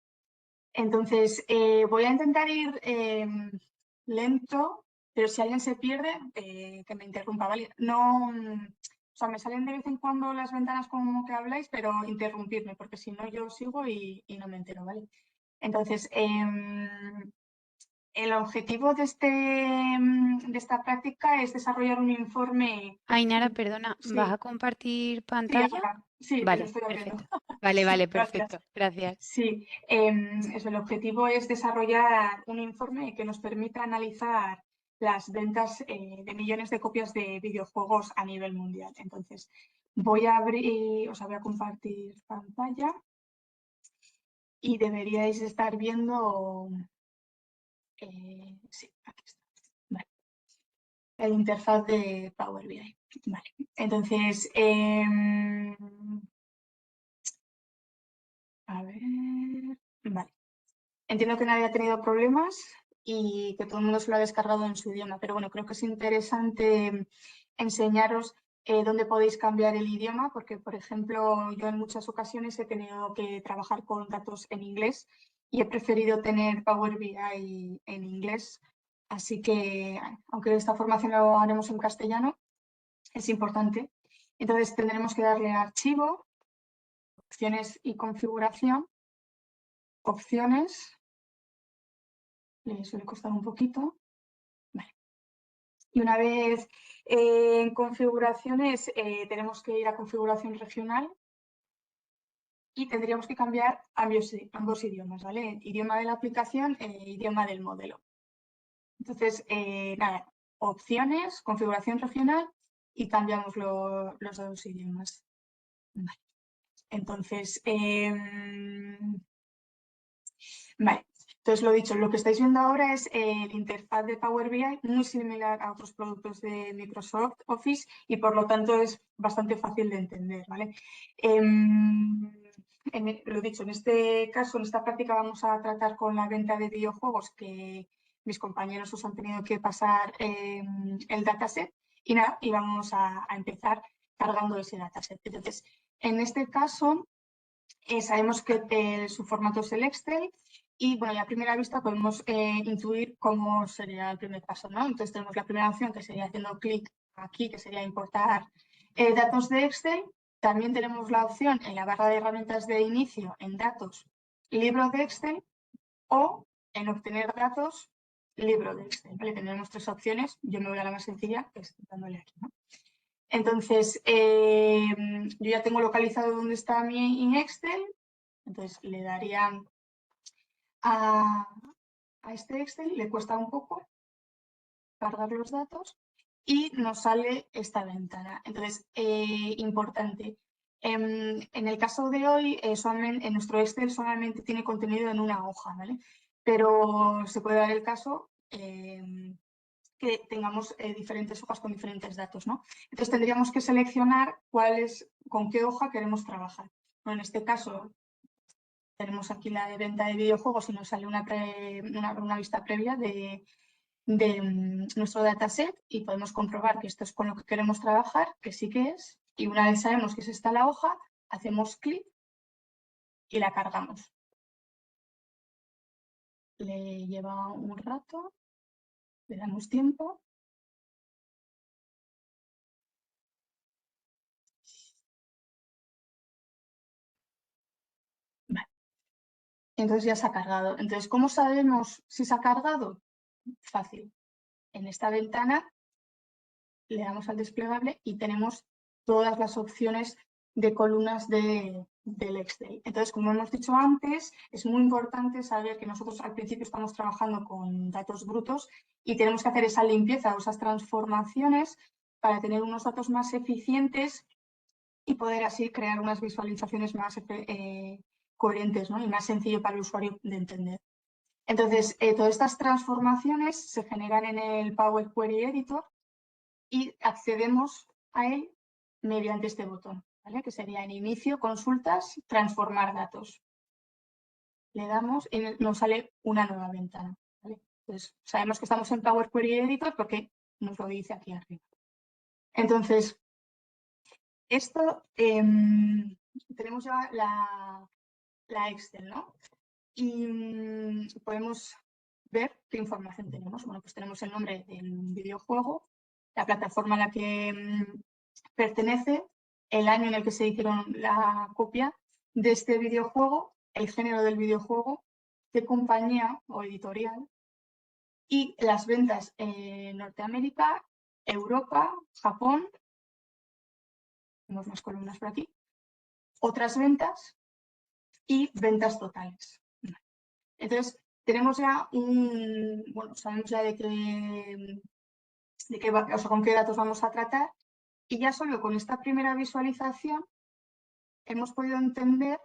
Entonces, voy a intentar ir lento, pero si alguien se pierde, que me interrumpa, ¿vale? No, o sea, me salen de vez en cuando las ventanas como que habláis, pero interrumpirme, porque si no yo sigo y no me entero, ¿vale? Entonces, el objetivo de esta práctica es desarrollar un informe. Ainara, perdona, ¿vas Sí, a compartir sí, pantalla? ahora. Sí, lo Vale, estoy abriendo. perfecto. Vale, Gracias. perfecto. Gracias. Sí, el objetivo es desarrollar un informe que nos permita analizar las ventas de millones de copias de videojuegos a nivel mundial. Entonces, voy a abrir, o sea, voy a compartir pantalla y deberíais estar viendo, sí, aquí está. Vale. El interfaz de Power BI. Vale. Entonces, a ver, vale. Entiendo que nadie ha tenido problemas y que todo el mundo se lo ha descargado en su idioma, pero bueno, creo que es interesante enseñaros dónde podéis cambiar el idioma, porque, por ejemplo, yo en muchas ocasiones he tenido que trabajar con datos en inglés y he preferido tener Power BI en inglés. Así que, aunque esta formación lo haremos en castellano, es importante. Entonces, tendremos que darle a archivo, opciones y configuración, opciones. Le suele costar un poquito. Vale. Y una vez en configuraciones, tenemos que ir a configuración regional y tendríamos que cambiar ambos idiomas, ¿vale? Idioma de la aplicación e idioma del modelo. Entonces, nada, opciones, configuración regional y cambiamos los dos idiomas. Vale. Entonces, vale. Entonces, lo dicho, lo que estáis viendo ahora es el interfaz de Power BI, muy similar a otros productos de Microsoft Office y por lo tanto es bastante fácil de entender, ¿vale? Lo dicho, en este caso, en esta práctica vamos a tratar con la venta de videojuegos que mis compañeros os han tenido que pasar el dataset y nada, y vamos a empezar cargando ese dataset. Entonces, en este caso, sabemos que su formato es el Excel y bueno, ya a primera vista podemos intuir cómo sería el primer paso, ¿no? Entonces tenemos la primera opción que sería haciendo clic aquí, que sería importar datos de Excel. También tenemos la opción en la barra de herramientas de inicio, en datos, libro de Excel o en obtener datos, libro de Excel. ¿Vale? Tenemos tres opciones. Yo me voy a la más sencilla, que es dándole aquí, ¿no? Entonces, yo ya tengo localizado dónde está mi Excel. Entonces, le daría a este Excel, le cuesta un poco cargar los datos y nos sale esta ventana. Entonces, importante. En el caso de hoy, en nuestro Excel solamente tiene contenido en una hoja, ¿vale? Pero se puede dar el caso que tengamos diferentes hojas con diferentes datos, ¿no? Entonces tendríamos que seleccionar con qué hoja queremos trabajar. Bueno, en este caso tenemos aquí la de venta de videojuegos y nos sale una vista previa de nuestro dataset y podemos comprobar que esto es con lo que queremos trabajar, que sí que es, y una vez sabemos que es esta la hoja, hacemos clic y la cargamos. Le lleva un rato, le damos tiempo. Vale. Entonces ya se ha cargado. Entonces, ¿cómo sabemos si se ha cargado? Fácil. En esta ventana le damos al desplegable y tenemos todas las opciones de columnas de del Excel. Entonces, como hemos dicho antes, es muy importante saber que nosotros al principio estamos trabajando con datos brutos y tenemos que hacer esa limpieza o esas transformaciones para tener unos datos más eficientes y poder así crear unas visualizaciones más coherentes, ¿no? Y más sencillo para el usuario de entender. Entonces, todas estas transformaciones se generan en el Power Query Editor y accedemos a él mediante este botón, ¿vale? Que sería en inicio, consultas, transformar datos. Le damos y nos sale una nueva ventana, ¿vale? Entonces, sabemos que estamos en Power Query Editor porque nos lo dice aquí arriba. Entonces, esto tenemos ya la Excel, ¿no? Y podemos ver qué información tenemos. Bueno, pues tenemos el nombre del videojuego, la plataforma a la que pertenece, el año en el que se hicieron la copia de este videojuego, el género del videojuego, qué compañía o editorial y las ventas en Norteamérica, Europa, Japón, tenemos más columnas por aquí, otras ventas y ventas totales. Entonces, tenemos ya bueno, sabemos ya o sea, con qué datos vamos a tratar y ya solo con esta primera visualización hemos podido entender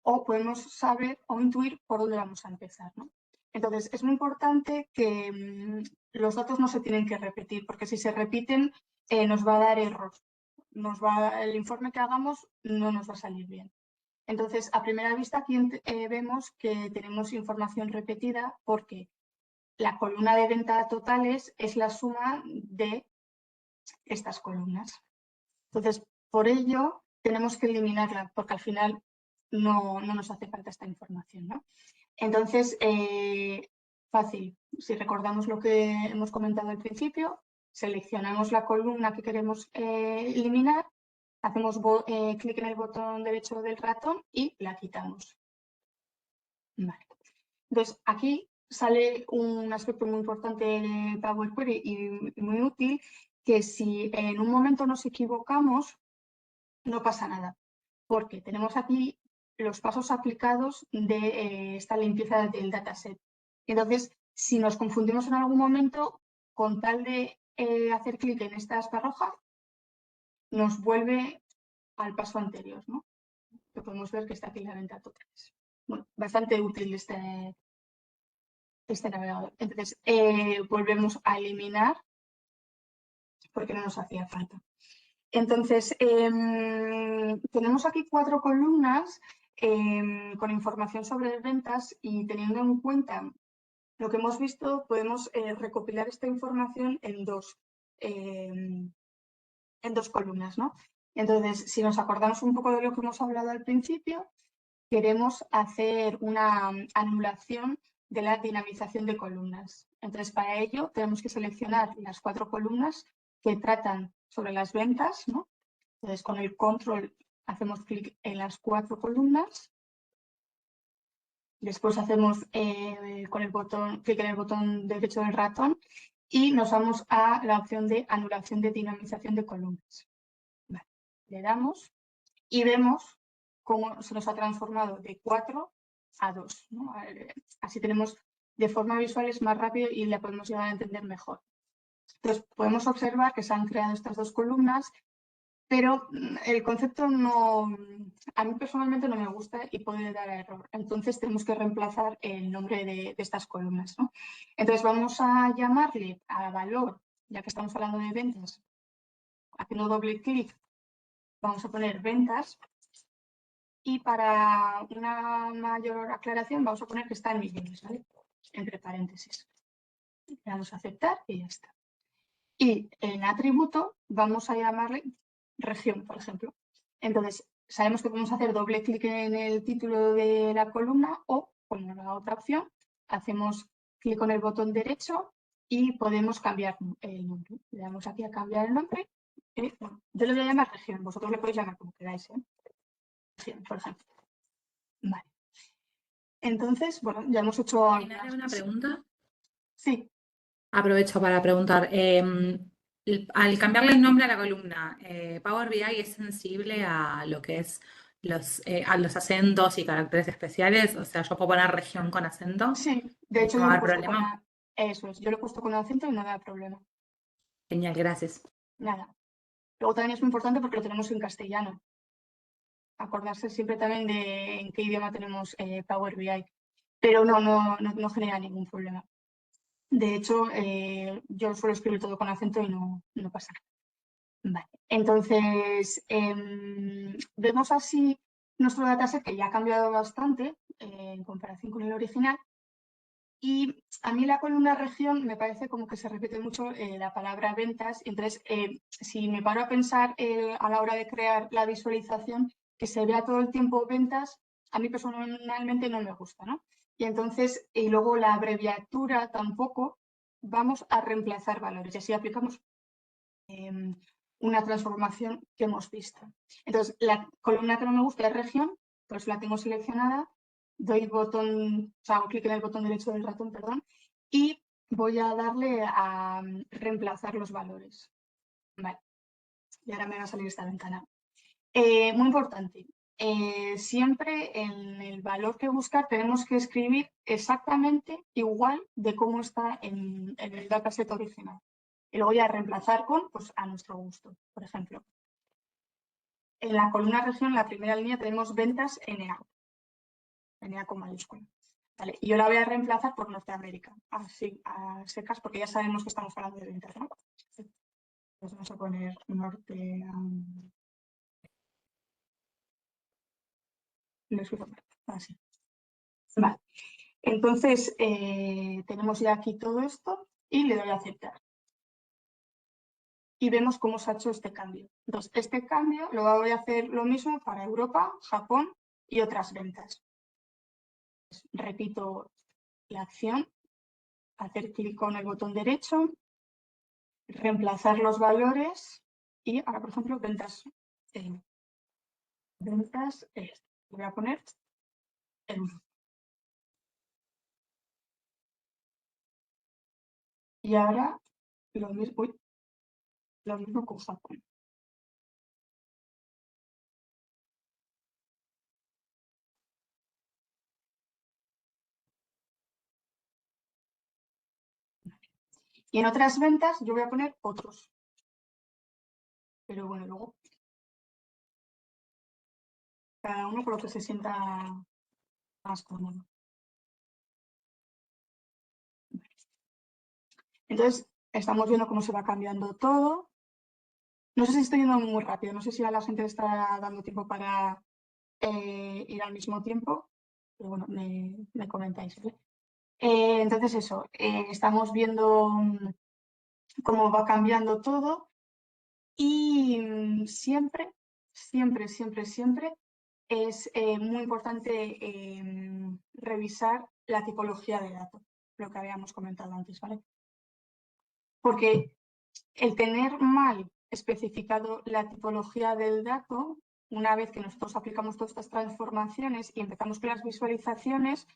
o podemos saber o intuir por dónde vamos a empezar, ¿no? Entonces, es muy importante que los datos no se tienen que repetir, porque si se repiten nos va a dar error. El informe que hagamos no nos va a salir bien. Entonces, a primera vista aquí vemos que tenemos información repetida porque la columna de venta totales es la suma de estas columnas. Entonces, por ello, tenemos que eliminarla porque al final no nos hace falta esta información, ¿no? Entonces, fácil. Si recordamos lo que hemos comentado al principio, seleccionamos la columna que queremos eliminar, hacemos clic en el botón derecho del ratón y la quitamos. Vale. Entonces, aquí sale un aspecto muy importante de Power Query y muy útil, que si en un momento nos equivocamos, no pasa nada, porque tenemos aquí los pasos aplicados de esta limpieza del dataset. Entonces, si nos confundimos en algún momento, con tal de hacer clic en esta espa roja, nos vuelve al paso anterior, ¿no? Que podemos ver que está aquí la venta totales. Bueno, bastante útil este navegador. Entonces, volvemos a eliminar porque no nos hacía falta. Entonces, tenemos aquí 4 columnas con información sobre ventas y teniendo en cuenta lo que hemos visto, podemos recopilar esta información en dos columnas, ¿no? Entonces, si nos acordamos un poco de lo que hemos hablado al principio, queremos hacer una anulación de la dinamización de columnas. Entonces, para ello tenemos que seleccionar las 4 columnas que tratan sobre las ventas, ¿no? Entonces, con el control hacemos clic en las 4 columnas. Después hacemos con el botón, clic en el botón derecho del ratón y nos vamos a la opción de anulación de dinamización de columnas. Vale. Le damos y vemos cómo se nos ha transformado de 4 a 2. ¿No? Así tenemos de forma visual es más rápido y la podemos llegar a entender mejor. Entonces, podemos observar que se han creado estas 2 columnas, pero el concepto a mí personalmente no me gusta y puede dar error. Entonces, tenemos que reemplazar el nombre de estas columnas, ¿no? Entonces, vamos a llamarle a valor, ya que estamos hablando de ventas, haciendo doble clic, vamos a poner ventas. Y para una mayor aclaración vamos a poner que está en millones, ¿vale? Entre paréntesis. Le damos a aceptar y ya está. Y en atributo vamos a llamarle región, por ejemplo. Entonces, sabemos que podemos hacer doble clic en el título de la columna o, como la otra opción, hacemos clic con el botón derecho y podemos cambiar el nombre. Le damos aquí a cambiar el nombre. Bueno, yo le voy a llamar región, vosotros le podéis llamar como queráis, ¿eh? Por ejemplo. Vale. Entonces, bueno, ya hemos hecho... ¿Puedo hacer una pregunta? Sí. Aprovecho para preguntar. Al cambiarle el nombre a la columna, ¿Power BI es sensible a lo que es a los acentos y caracteres especiales? O sea, yo puedo poner región con acento. Sí, de hecho ¿No yo va lo a he haber puesto con problema? eso es, yo lo he puesto con acento y no da problema. Genial, gracias. Nada. Luego también es muy importante porque lo tenemos en castellano. Acordarse siempre también de en qué idioma tenemos Power BI. Pero no genera ningún problema. De hecho, yo suelo escribir todo con acento y no pasa nada. Vale. Entonces, vemos así nuestro dataset que ya ha cambiado bastante en comparación con el original. Y a mí la columna región me parece como que se repite mucho la palabra ventas. Entonces, si me paro a pensar a la hora de crear la visualización, que se vea todo el tiempo ventas, a mí personalmente no me gusta, ¿no? Y entonces, y luego la abreviatura tampoco, vamos a reemplazar valores y así aplicamos una transformación que hemos visto. Entonces, la columna que no me gusta es región, por eso la tengo seleccionada, doy botón, o sea, hago clic en el botón derecho del ratón, perdón, y voy a darle a reemplazar los valores. Vale, y ahora me va a salir esta ventana. Muy importante, siempre en el valor que buscar tenemos que escribir exactamente igual de cómo está en el dataset original. Y luego ya reemplazar con, pues a nuestro gusto. Por ejemplo, en la columna región, en la primera línea, tenemos ventas NA. NA con mayúscula. Vale, y yo la voy a reemplazar por Norteamérica. Así, a secas, porque ya sabemos que estamos hablando de ventas, ¿no? Pues vamos a poner norte. Así. Vale. Entonces, tenemos ya aquí todo esto y le doy a aceptar. Y vemos cómo se ha hecho este cambio. Entonces, este cambio lo voy a hacer lo mismo para Europa, Japón y otras ventas. Repito la acción, hacer clic con el botón derecho, reemplazar los valores y ahora, por ejemplo, ventas. Voy a poner el 1. Y ahora lo mismo con Japón. Y en otras ventas yo voy a poner otros. Pero bueno, luego cada uno por lo que se sienta más cómodo. Entonces, estamos viendo cómo se va cambiando todo. No sé si estoy yendo muy rápido, no sé si a la gente le está dando tiempo para ir al mismo tiempo, pero bueno, me comentáis. ¿Vale? Entonces eso, estamos viendo cómo va cambiando todo y siempre es muy importante revisar la tipología de datos, lo que habíamos comentado antes, ¿vale? Porque el tener mal especificado la tipología del dato, una vez que nosotros aplicamos todas estas transformaciones y empezamos con las visualizaciones,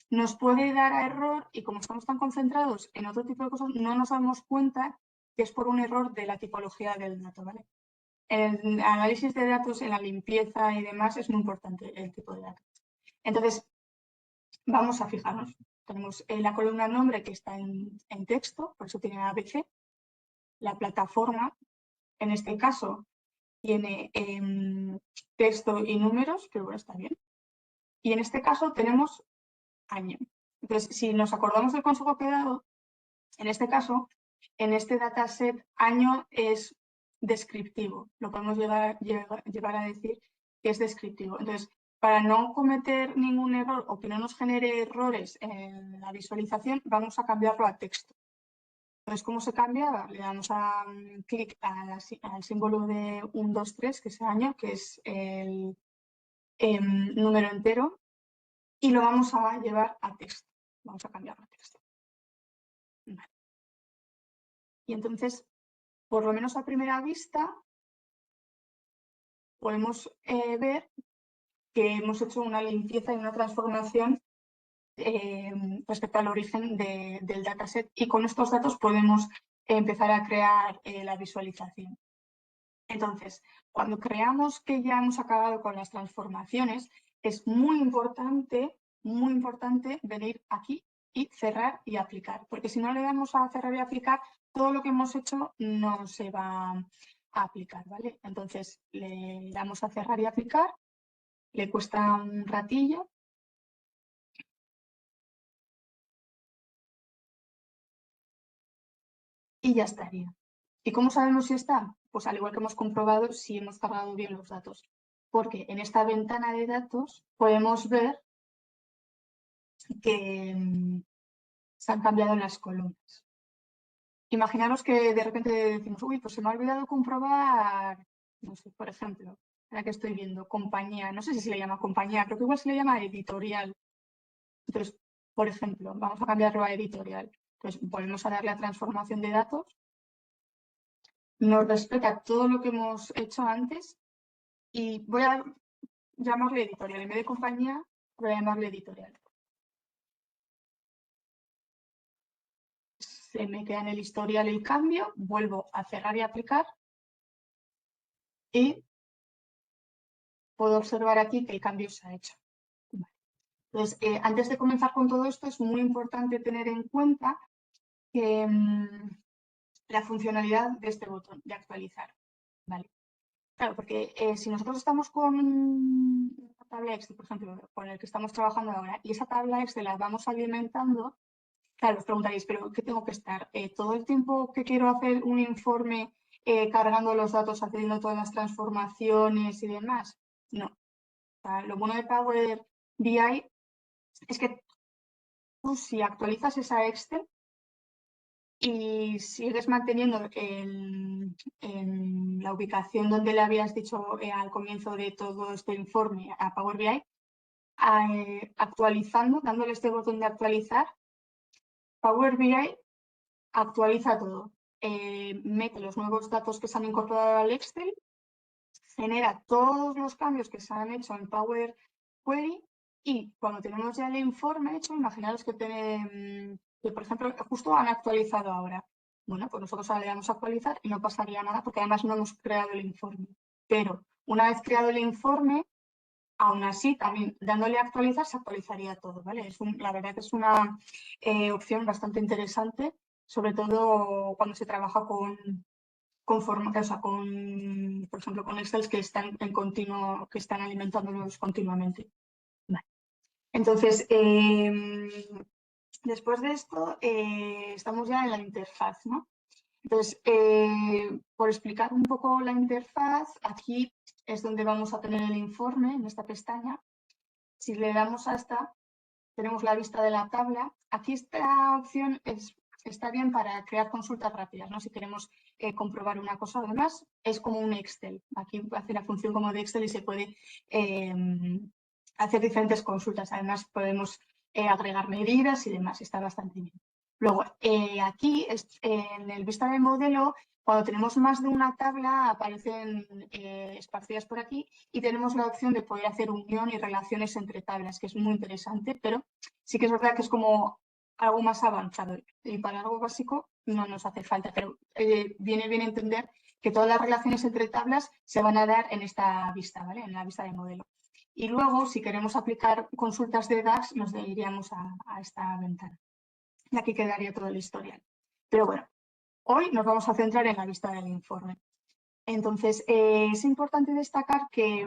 nos puede dar a error y como estamos tan concentrados en otro tipo de cosas, no nos damos cuenta que es por un error de la tipología del dato, ¿vale? En el análisis de datos, en la limpieza y demás, es muy importante el tipo de datos. Entonces, vamos a fijarnos. Tenemos la columna nombre que está en texto, por eso tiene ABC. La plataforma, en este caso, tiene texto y números, que bueno, está bien. Y en este caso tenemos año. Entonces, si nos acordamos del consejo que he dado, en este caso, en este dataset, año es descriptivo. Lo podemos llevar a decir que es descriptivo. Entonces, para no cometer ningún error o que no nos genere errores en la visualización, vamos a cambiarlo a texto. Entonces, ¿cómo se cambia? Le damos a clic al símbolo de 1, 2, 3, que es el año, que es el número entero, y lo vamos a llevar a texto. Vamos a cambiarlo a texto. Vale. Y entonces, por lo menos a primera vista, podemos ver que hemos hecho una limpieza y una transformación respecto al origen del dataset y con estos datos podemos empezar a crear la visualización. Entonces, cuando creamos que ya hemos acabado con las transformaciones, es muy importante venir aquí y cerrar y aplicar, porque si no le damos a cerrar y aplicar, todo lo que hemos hecho no se va a aplicar, ¿vale? Entonces, le damos a cerrar y aplicar, le cuesta un ratillo. Y ya estaría. ¿Y cómo sabemos si está? Pues al igual que hemos comprobado si hemos cargado bien los datos. Porque en esta ventana de datos podemos ver que se han cambiado las columnas. Imaginaros que de repente decimos, uy, pues se me ha olvidado comprobar, no sé, por ejemplo, la que estoy viendo, compañía, no sé si se le llama compañía, creo que igual se le llama editorial. Entonces, por ejemplo, vamos a cambiarlo a editorial. Entonces, volvemos a darle a transformación de datos. Nos respeta todo lo que hemos hecho antes y voy a llamarle editorial. En vez de compañía, voy a llamarle editorial. Se me queda en el historial el cambio, vuelvo a cerrar y aplicar y puedo observar aquí que el cambio se ha hecho. Vale. Entonces, antes de comenzar con todo esto, es muy importante tener en cuenta que la funcionalidad de este botón de actualizar. ¿Vale? Claro, porque si nosotros estamos con una tabla Excel, por ejemplo, con el que estamos trabajando ahora, y esa tabla Excel la vamos alimentando, claro, os preguntaréis, ¿pero qué tengo que estar? ¿Todo el tiempo que quiero hacer un informe cargando los datos, haciendo todas las transformaciones y demás? No. O sea, lo bueno de Power BI es que tú si actualizas esa Excel y sigues manteniendo en la ubicación donde le habías dicho al comienzo de todo este informe a Power BI, actualizando, dándole este botón de actualizar, Power BI actualiza todo. Mete los nuevos datos que se han incorporado al Excel, genera todos los cambios que se han hecho en Power Query y cuando tenemos ya el informe hecho, imaginaros que, por ejemplo, justo han actualizado ahora. Bueno, pues nosotros ahora le damos a actualizar y no pasaría nada porque además no hemos creado el informe. Pero una vez creado el informe, aún así, también dándole a actualizar, se actualizaría todo, ¿vale? La verdad que es una opción bastante interesante, sobre todo cuando se trabaja con por ejemplo, con Excel que están en continuo, que están alimentándonos continuamente. Vale. Entonces, después de esto, estamos ya en la interfaz, ¿no? Entonces, por explicar un poco la interfaz, aquí es donde vamos a tener el informe, en esta pestaña. Si le damos a esta, tenemos la vista de la tabla. Aquí esta opción está bien para crear consultas rápidas, ¿no? Si queremos comprobar una cosa, además es como un Excel. Aquí hace la función como de Excel y se puede hacer diferentes consultas. Además podemos agregar medidas y demás. Está bastante bien. Luego, aquí en el vista de modelo, cuando tenemos más de una tabla, aparecen esparcidas por aquí y tenemos la opción de poder hacer unión y relaciones entre tablas, que es muy interesante, pero sí que es verdad que es como algo más avanzado y para algo básico no nos hace falta, pero viene bien entender que todas las relaciones entre tablas se van a dar en esta vista, ¿vale? En la vista de modelo. Y luego, si queremos aplicar consultas de DAX, nos iríamos a esta ventana. Y aquí quedaría todo el historial. Pero bueno, hoy nos vamos a centrar en la vista del informe. Entonces, es importante destacar que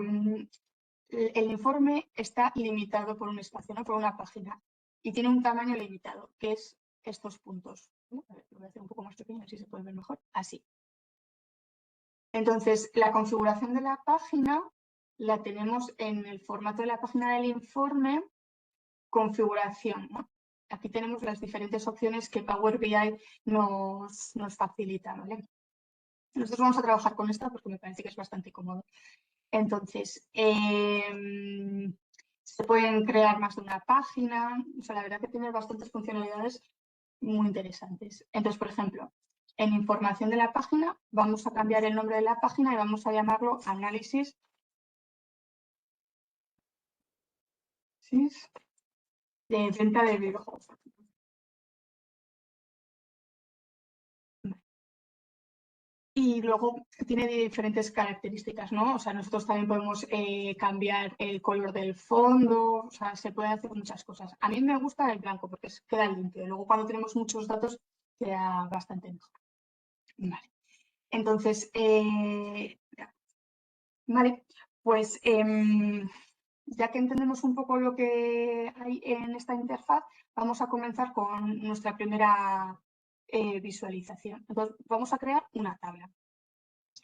el informe está limitado por un espacio, no por una página, y tiene un tamaño limitado, que es estos puntos. A ver, lo voy a hacer un poco más pequeño, así se puede ver mejor. Así. Entonces, la configuración de la página la tenemos en el formato de la página del informe, configuración, ¿no? Aquí tenemos las diferentes opciones que Power BI nos facilita, ¿vale? Nosotros vamos a trabajar con esta porque me parece que es bastante cómodo. Entonces, se pueden crear más de una página. O sea, la verdad que tiene bastantes funcionalidades muy interesantes. Entonces, por ejemplo, en información de la página vamos a cambiar el nombre de la página y vamos a llamarlo análisis de venta de videojuegos. Y luego tiene diferentes características, ¿no? O sea, nosotros también podemos cambiar el color del fondo, o sea, se puede hacer muchas cosas. A mí me gusta el blanco porque queda limpio. Luego cuando tenemos muchos datos queda bastante mejor. Vale. Entonces, vale, pues ya que entendemos un poco lo que hay en esta interfaz, vamos a comenzar con nuestra primera visualización. Entonces, vamos a crear una tabla.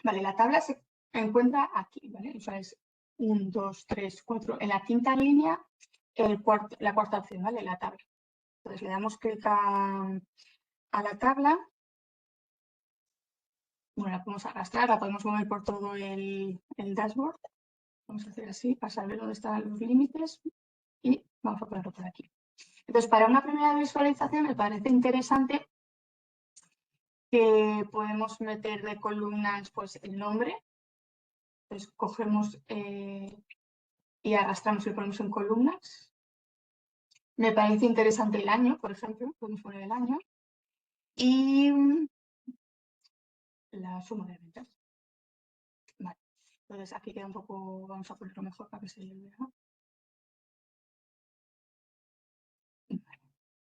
Vale, la tabla se encuentra aquí, ¿vale? O sea, es 1, 2, 3, 4. En la quinta línea, la cuarta opción, ¿vale? La tabla. Entonces, le damos clic a la tabla. Bueno, la podemos arrastrar, la podemos mover por todo el dashboard. Vamos a hacer así para saber dónde están los límites y vamos a ponerlo por aquí. Entonces, para una primera visualización me parece interesante que podemos meter de columnas pues, el nombre. Entonces, cogemos y arrastramos y lo ponemos en columnas. Me parece interesante el año, por ejemplo, podemos poner el año. Y la suma de ventas. Vale. Entonces, aquí queda un poco, vamos a ponerlo mejor para que se vea. Vale.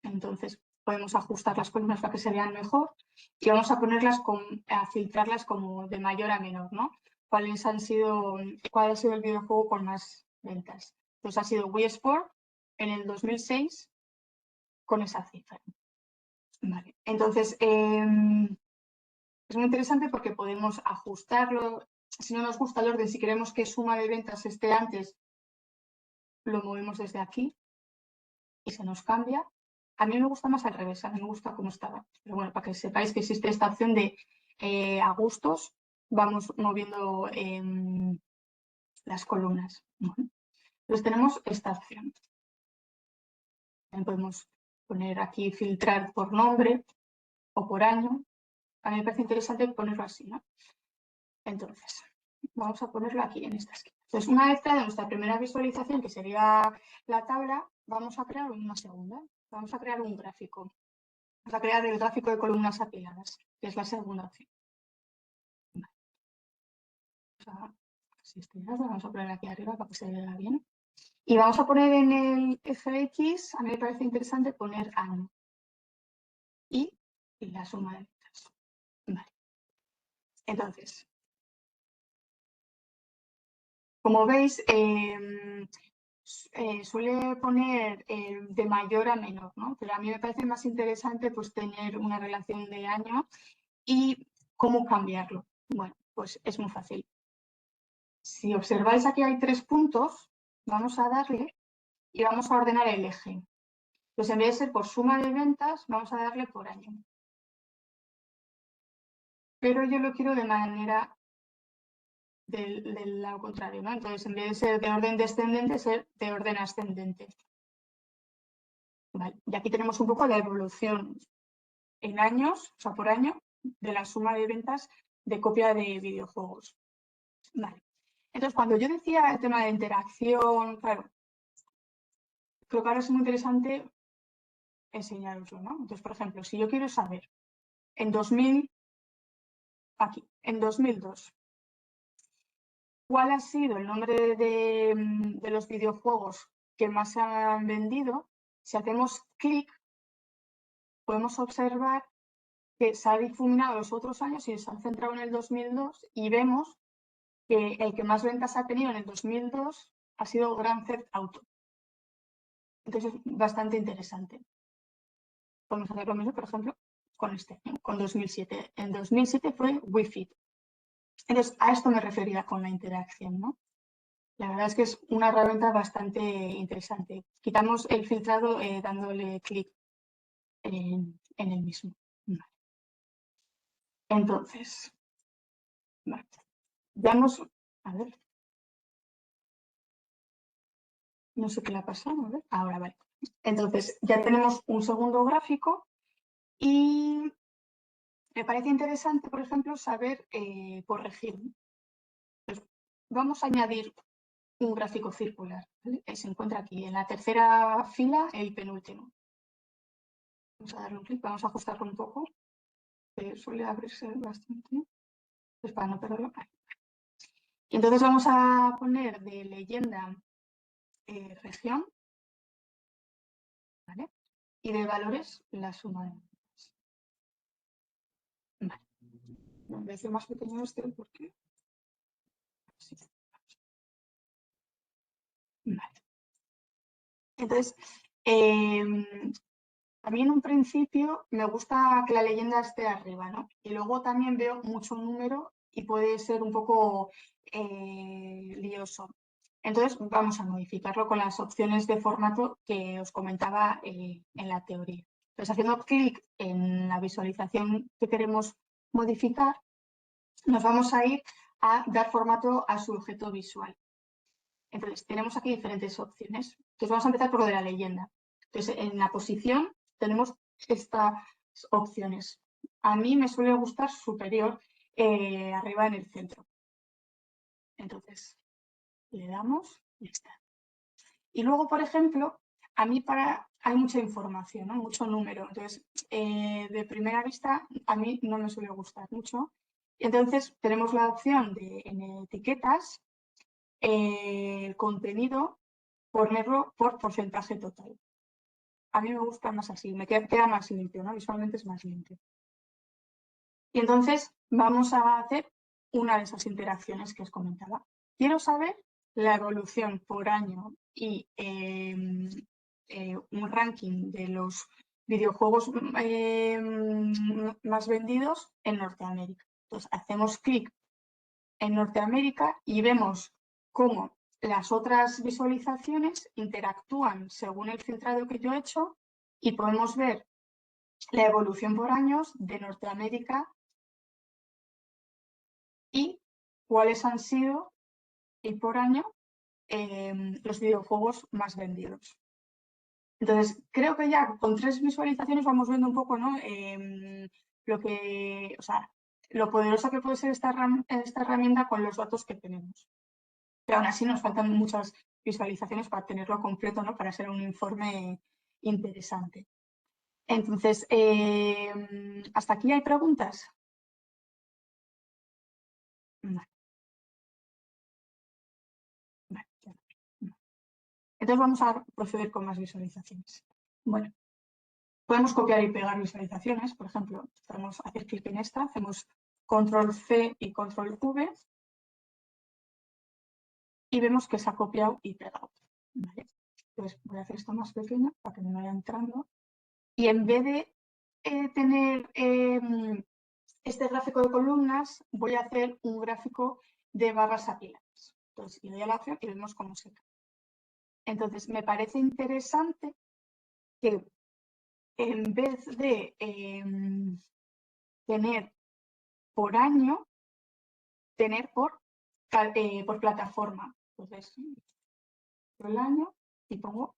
Entonces, podemos ajustar las columnas para que se vean mejor y vamos a ponerlas a filtrarlas como de mayor a menor, ¿no? ¿Cuál ha sido el videojuego con más ventas? Pues ha sido Wii Sport en el 2006 con esa cifra. Vale. Entonces, es muy interesante porque podemos ajustarlo. Si no nos gusta el orden, si queremos que suma de ventas esté antes, lo movemos desde aquí y se nos cambia. A mí me gusta más al revés, a mí me gusta como estaba. Pero bueno, para que sepáis que existe esta opción de a gustos, vamos moviendo las columnas. Entonces tenemos esta opción. También podemos poner aquí filtrar por nombre o por año. A mí me parece interesante ponerlo así, ¿no? Entonces, vamos a ponerlo aquí en esta esquina. Entonces, una vez creada nuestra primera visualización, que sería la tabla, vamos a crear una segunda. Vamos a crear un gráfico. Vamos a crear el gráfico de columnas apiladas, que es la segunda opción. Vamos a poner aquí arriba para que se vea bien. Y vamos a poner en el eje X, a mí me parece interesante poner año. Y la suma de ventas. Vale. Entonces, como veis, suele poner de mayor a menor, ¿no? Pero a mí me parece más interesante pues, tener una relación de año y cómo cambiarlo. Bueno, pues es muy fácil. Si observáis aquí hay 3 puntos, vamos a darle y vamos a ordenar el eje. Pues en vez de ser por suma de ventas, vamos a darle por año. Pero yo lo quiero de manera del lado contrario, ¿no? Entonces, en vez de ser de orden descendente, ser de orden ascendente. Vale. Y aquí tenemos un poco la evolución en años, o sea, por año, de la suma de ventas de copia de videojuegos. Vale. Entonces, cuando yo decía el tema de interacción, claro, creo que ahora es muy interesante enseñaroslo, ¿no? Entonces, por ejemplo, si yo quiero saber en 2000, aquí, en 2002, ¿cuál ha sido el nombre de los videojuegos que más se han vendido? Si hacemos clic, podemos observar que se ha difuminado los otros años y se han centrado en el 2002 y vemos que el que más ventas ha tenido en el 2002 ha sido Grand Theft Auto. Entonces, es bastante interesante. Podemos hacer lo mismo, por ejemplo, con este, ¿no? Con 2007. En 2007 fue Wii Fit. Entonces, a esto me refería con la interacción, ¿no? La verdad es que es una herramienta bastante interesante. Quitamos el filtrado dándole clic en el mismo. Vale. Entonces, vale. Veamos, a ver. No sé qué le ha pasado, a ver. Ahora vale. Entonces, ya tenemos un segundo gráfico y me parece interesante, por ejemplo, saber corregir. Pues vamos a añadir un gráfico circular, ¿vale? Se encuentra aquí, en la tercera fila, el penúltimo. Vamos a darle un clic, vamos a ajustarlo un poco, suele abrirse bastante. pues para no perderlo. Y entonces vamos a poner de leyenda región, ¿vale? Y de valores la suma de valores. Vale. Voy a hacer más pequeño este porque... Sí. Vale. Entonces, a mí en un principio me gusta que la leyenda esté arriba, ¿no? Y luego también veo mucho número y puede ser un poco lioso. Entonces vamos a modificarlo con las opciones de formato que os comentaba en la teoría. Entonces haciendo clic en la visualización que queremos modificar, nos vamos a ir a dar formato a su objeto visual. Entonces tenemos aquí diferentes opciones. Entonces vamos a empezar por lo de la leyenda. Entonces en la posición tenemos estas opciones. A mí me suele gustar superior arriba en el centro. Entonces le damos y está. Y luego, por ejemplo, a mí hay mucha información, ¿no? Mucho número. Entonces, de primera vista, a mí no me suele gustar mucho. Y entonces tenemos la opción de en etiquetas, el contenido, ponerlo por porcentaje total. A mí me gusta más así, me queda más limpio, ¿no? Visualmente es más limpio. Y entonces vamos a hacer una de esas interacciones que os comentaba. Quiero saber la evolución por año y un ranking de los videojuegos más vendidos en Norteamérica. Entonces hacemos clic en Norteamérica y vemos cómo las otras visualizaciones interactúan según el filtrado que yo he hecho y podemos ver la evolución por años de Norteamérica y cuáles han sido y por año los videojuegos más vendidos. Entonces, creo que ya con 3 visualizaciones vamos viendo un poco, ¿no? Lo poderosa que puede ser esta herramienta con los datos que tenemos. Pero aún así nos faltan muchas visualizaciones para tenerlo completo, ¿no? Para ser un informe interesante. Entonces, ¿hasta aquí hay preguntas? Vale. Vale. Entonces vamos a proceder con más visualizaciones. Bueno, podemos copiar y pegar visualizaciones. Por ejemplo, podemos hacer clic en esta, hacemos control C y control V y vemos que se ha copiado y pegado. ¿Vale? Entonces voy a hacer esto más pequeño para que me vaya entrando. Y en vez de tener este gráfico de columnas, voy a hacer un gráfico de barras apiladas. Entonces, le doy a la opción y vemos cómo se cae. Entonces, me parece interesante que en vez de tener por año, tener por plataforma. Entonces, el año y pongo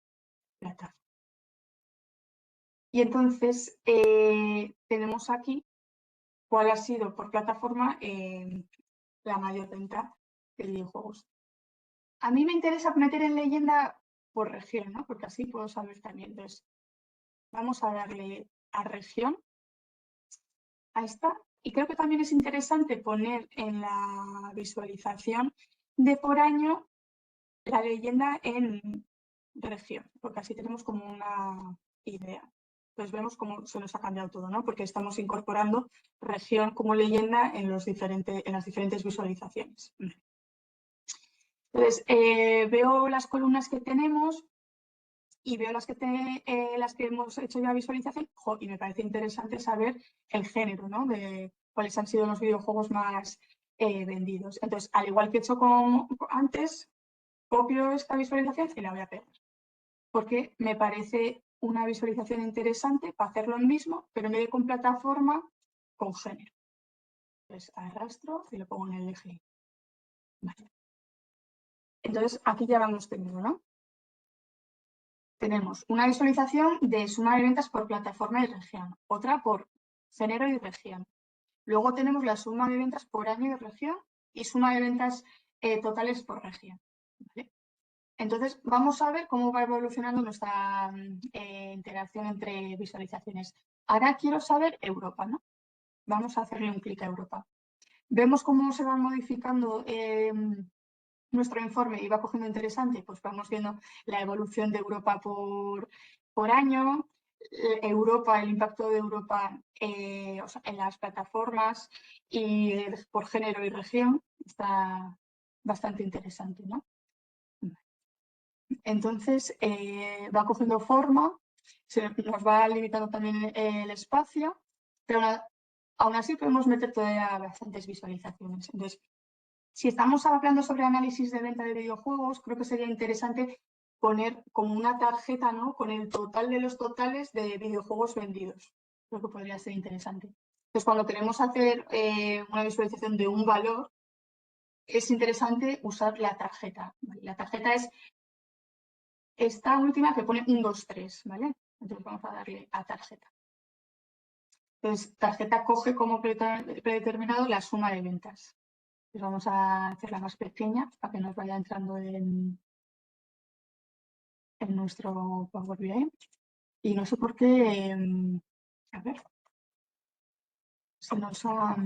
plataforma. Y entonces tenemos aquí cuál ha sido por plataforma la mayor venta de videojuegos. A mí me interesa meter en leyenda por región, ¿no? Porque así puedo saber también. Entonces, vamos a darle a región, a esta. Y creo que también es interesante poner en la visualización de por año la leyenda en región, porque así tenemos como una idea. Entonces vemos cómo se nos ha cambiado todo, ¿no? Porque estamos incorporando región como leyenda en las diferentes visualizaciones. Entonces, veo las columnas que tenemos y veo las que hemos hecho ya visualización y me parece interesante saber el género, ¿no? De cuáles han sido los videojuegos más vendidos. Entonces, al igual que he hecho antes, copio esta visualización y la voy a pegar. Porque me parece una visualización interesante para hacer lo mismo, pero en vez de con plataforma, con género. Entonces, arrastro y lo pongo en el eje. Vale. Entonces, aquí ya vamos teniendo, ¿no? Tenemos una visualización de suma de ventas por plataforma y región, otra por género y región. Luego tenemos la suma de ventas por año y región y suma de ventas totales por región. ¿Vale? Entonces, vamos a ver cómo va evolucionando nuestra interacción entre visualizaciones. Ahora quiero saber Europa, ¿no? Vamos a hacerle un clic a Europa. vemos cómo se va modificando nuestro informe y va cogiendo interesante, pues vamos viendo la evolución de Europa por año, Europa, el impacto de Europa o sea, en las plataformas y por género y región. Está bastante interesante, ¿no? Entonces, va cogiendo forma, nos va limitando también el espacio, pero aún así podemos meter todavía bastantes visualizaciones. Entonces, si estamos hablando sobre análisis de venta de videojuegos, creo que sería interesante poner como una tarjeta, ¿no?, con el total de los totales de videojuegos vendidos. Creo que podría ser interesante. Entonces, cuando queremos hacer una visualización de un valor, es interesante usar la tarjeta. ¿Vale? La tarjeta es esta última que pone 1, 2, 3, ¿vale? Entonces vamos a darle a tarjeta. Entonces, tarjeta coge como predeterminado la suma de ventas. Entonces vamos a hacerla más pequeña para que nos vaya entrando en nuestro Power BI. Y no sé por qué, a ver, se nos ha...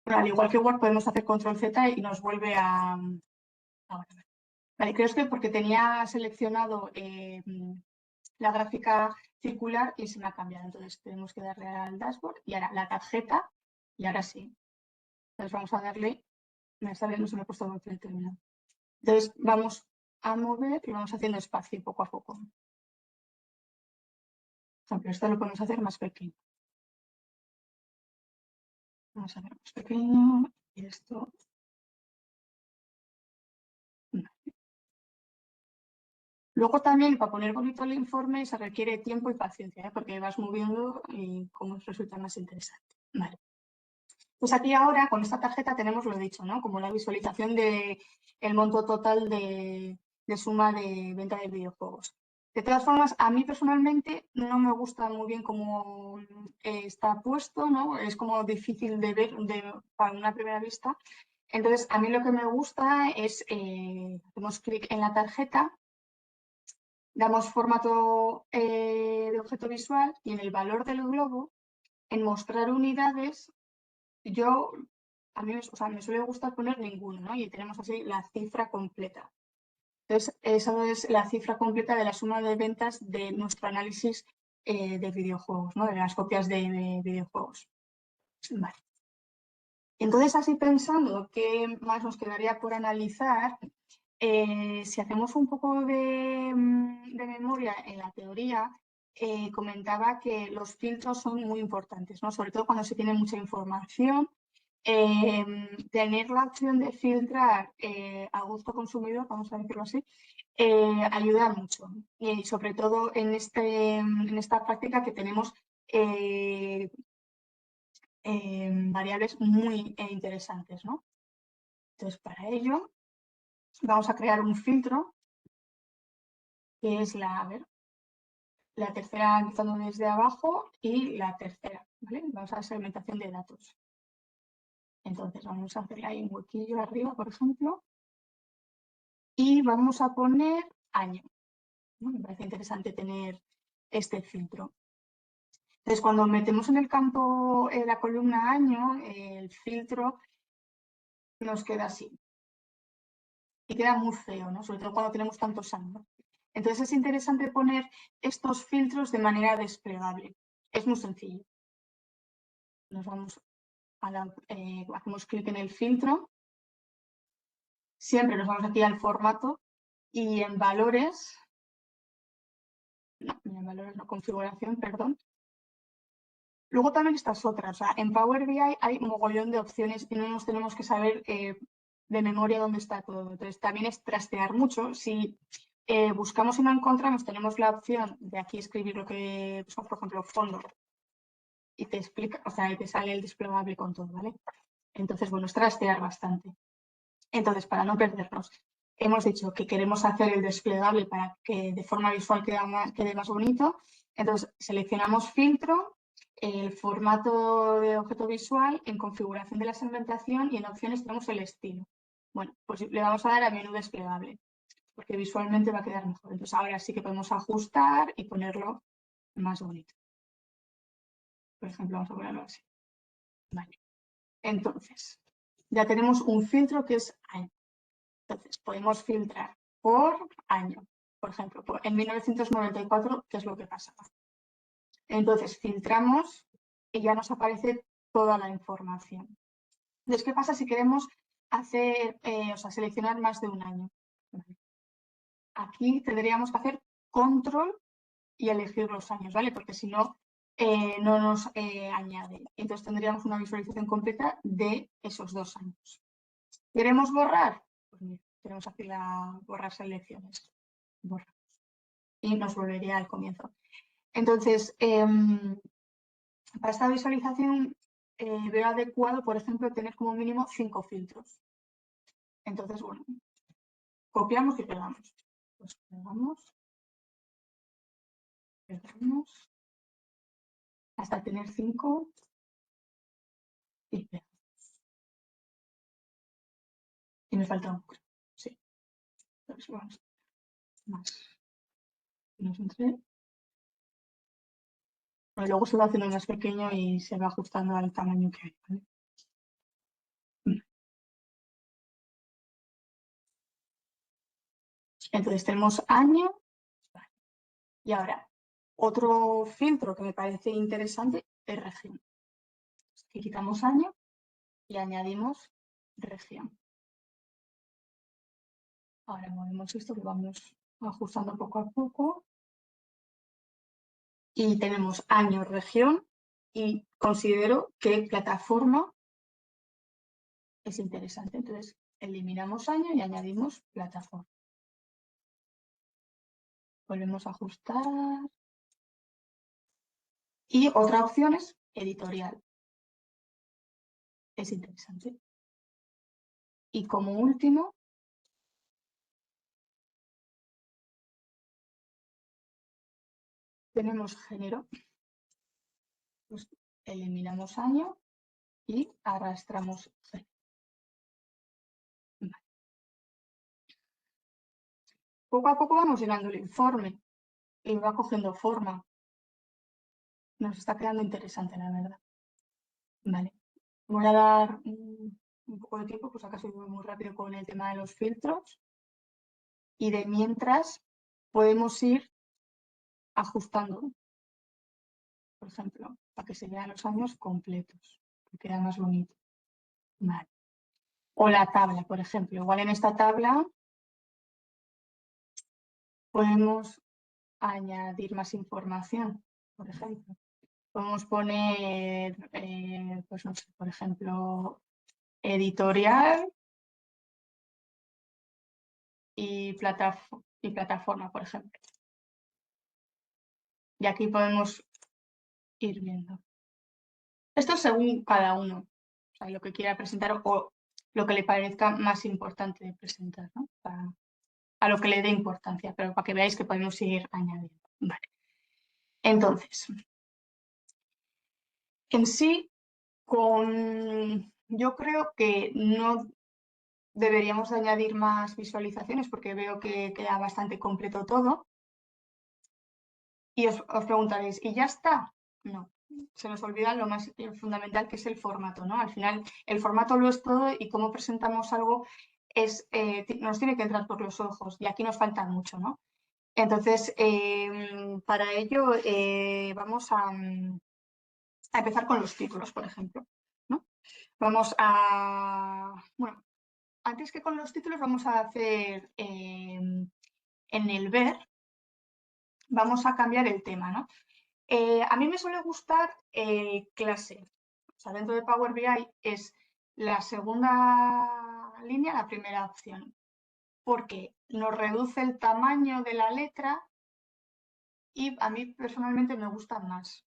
Bueno, al igual que Word podemos hacer control Z y nos vuelve a... Vale, creo que porque tenía seleccionado la gráfica circular y se me ha cambiado. Entonces tenemos que darle al dashboard y ahora la tarjeta y ahora sí. Entonces vamos a darle, me está viendo, se me ha puesto el predeterminado. Entonces vamos a mover y vamos haciendo espacio poco a poco. Por ejemplo, esto lo podemos hacer más pequeño. Vamos a ver más pequeño y esto. Luego también para poner bonito el informe se requiere tiempo y paciencia, porque vas moviendo y cómo resulta más interesante. Vale. Pues aquí ahora con esta tarjeta tenemos lo dicho, ¿no? Como la visualización del monto total de suma de venta de videojuegos. De todas formas, a mí personalmente no me gusta muy bien cómo está puesto, ¿no? Es como difícil de ver para una primera vista. Entonces, a mí lo que me gusta es, hacemos clic en la tarjeta, damos formato de objeto visual y en el valor del globo, en mostrar unidades, a mí me suele gustar poner ninguno, ¿no? Y tenemos así la cifra completa. Entonces, esa es la cifra completa de la suma de ventas de nuestro análisis de videojuegos, ¿no? De las copias de videojuegos. Vale. Entonces, así pensando qué más nos quedaría por analizar, si hacemos un poco de memoria en la teoría, comentaba que los filtros son muy importantes, ¿no? Sobre todo cuando se tiene mucha información. Tener la opción de filtrar a gusto consumidor, vamos a decirlo así, ayuda mucho. Y sobre todo en esta práctica que tenemos variables muy interesantes, ¿no? Entonces, para ello, vamos a crear un filtro que es la tercera empezando desde abajo y la tercera, ¿vale? Vamos a la segmentación de datos. Entonces, vamos a hacerle ahí un huequillo arriba, por ejemplo, y vamos a poner año. ¿No? Me parece interesante tener este filtro. Entonces, cuando metemos en el campo la columna año, el filtro nos queda así. Y queda muy feo, ¿no? Sobre todo cuando tenemos tantos años. Entonces, es interesante poner estos filtros de manera desplegable. Es muy sencillo. Nos vamos hacemos clic en el filtro. Siempre nos vamos aquí al formato y en valores, no, configuración, perdón. Luego también estas otras, o sea, en Power BI hay mogollón de opciones y no nos tenemos que saber de memoria dónde está todo. Entonces también es trastear mucho. Si buscamos y no encontramos, tenemos la opción de aquí escribir lo que buscamos, por ejemplo, fondo, y te explica, o sea, y te sale el desplegable con todo, ¿vale? Entonces, bueno, es trastear bastante. Entonces, para no perdernos, hemos dicho que queremos hacer el desplegable para que de forma visual quede más bonito. Entonces, seleccionamos filtro, el formato de objeto visual, en configuración de la segmentación y en opciones tenemos el estilo. Bueno, pues le vamos a dar a menú desplegable, porque visualmente va a quedar mejor. Entonces, ahora sí que podemos ajustar y ponerlo más bonito. Por ejemplo, vamos a ponerlo así. Vale. Entonces, ya tenemos un filtro que es año. Entonces, podemos filtrar por año. Por ejemplo, en 1994, ¿qué es lo que pasaba? Entonces, filtramos y ya nos aparece toda la información. Entonces, ¿qué pasa si queremos hacer, seleccionar más de un año? Vale. Aquí tendríamos que hacer control y elegir los años, ¿vale? Porque si no, no nos añade. Entonces tendríamos una visualización completa de esos 2 años. ¿Queremos borrar? Pues mira, tenemos aquí la borrar selecciones. Borramos. Y nos volvería al comienzo. Entonces, para esta visualización veo adecuado, por ejemplo, tener como mínimo 5 filtros. Entonces, bueno, copiamos y pegamos. Pues pegamos hasta tener 5 y pegamos. Y me falta un. Sí. Entonces, vamos. Más. Nos entre. Bueno, luego se va haciendo más pequeño y se va ajustando al tamaño que hay, ¿vale? Entonces tenemos año. Y ahora, otro filtro que me parece interesante es región. Aquí quitamos año y añadimos región. Ahora movemos esto que vamos ajustando poco a poco. Y tenemos año, región y considero que plataforma es interesante. Entonces eliminamos año y añadimos plataforma. Volvemos a ajustar. Y otra opción es editorial. Es interesante. Y como último, tenemos género. Pues eliminamos año y arrastramos género. Vale. Poco a poco vamos llenando el informe y va cogiendo forma. Nos está quedando interesante, la verdad. Vale. Voy a dar un poco de tiempo, pues acaso voy muy rápido con el tema de los filtros. Y de mientras podemos ir ajustando, por ejemplo, para que se vean los años completos, que queda más bonito. Vale. O la tabla, por ejemplo. Igual en esta tabla podemos añadir más información, por ejemplo. Podemos poner, pues no sé, por ejemplo, editorial y plataforma, por ejemplo. Y aquí podemos ir viendo. Esto según cada uno, o sea, lo que quiera presentar o lo que le parezca más importante de presentar, ¿no? A lo que le dé importancia, pero para que veáis que podemos ir añadiendo. Vale. Entonces, en sí, yo creo que no deberíamos añadir más visualizaciones porque veo que queda bastante completo todo. Y os preguntaréis, ¿y ya está? No, se nos olvida lo más fundamental que es el formato, ¿no? Al final, el formato lo es todo y cómo presentamos algo nos tiene que entrar por los ojos y aquí nos falta mucho, ¿no? Entonces, para ello vamos a empezar con los títulos, por ejemplo, ¿no? Vamos a, bueno, antes que con los títulos vamos a hacer en el ver, vamos a cambiar el tema, ¿no? A mí me suele gustar clase. O sea, dentro de Power BI es la segunda línea, la primera opción, porque nos reduce el tamaño de la letra y a mí personalmente me gustan más.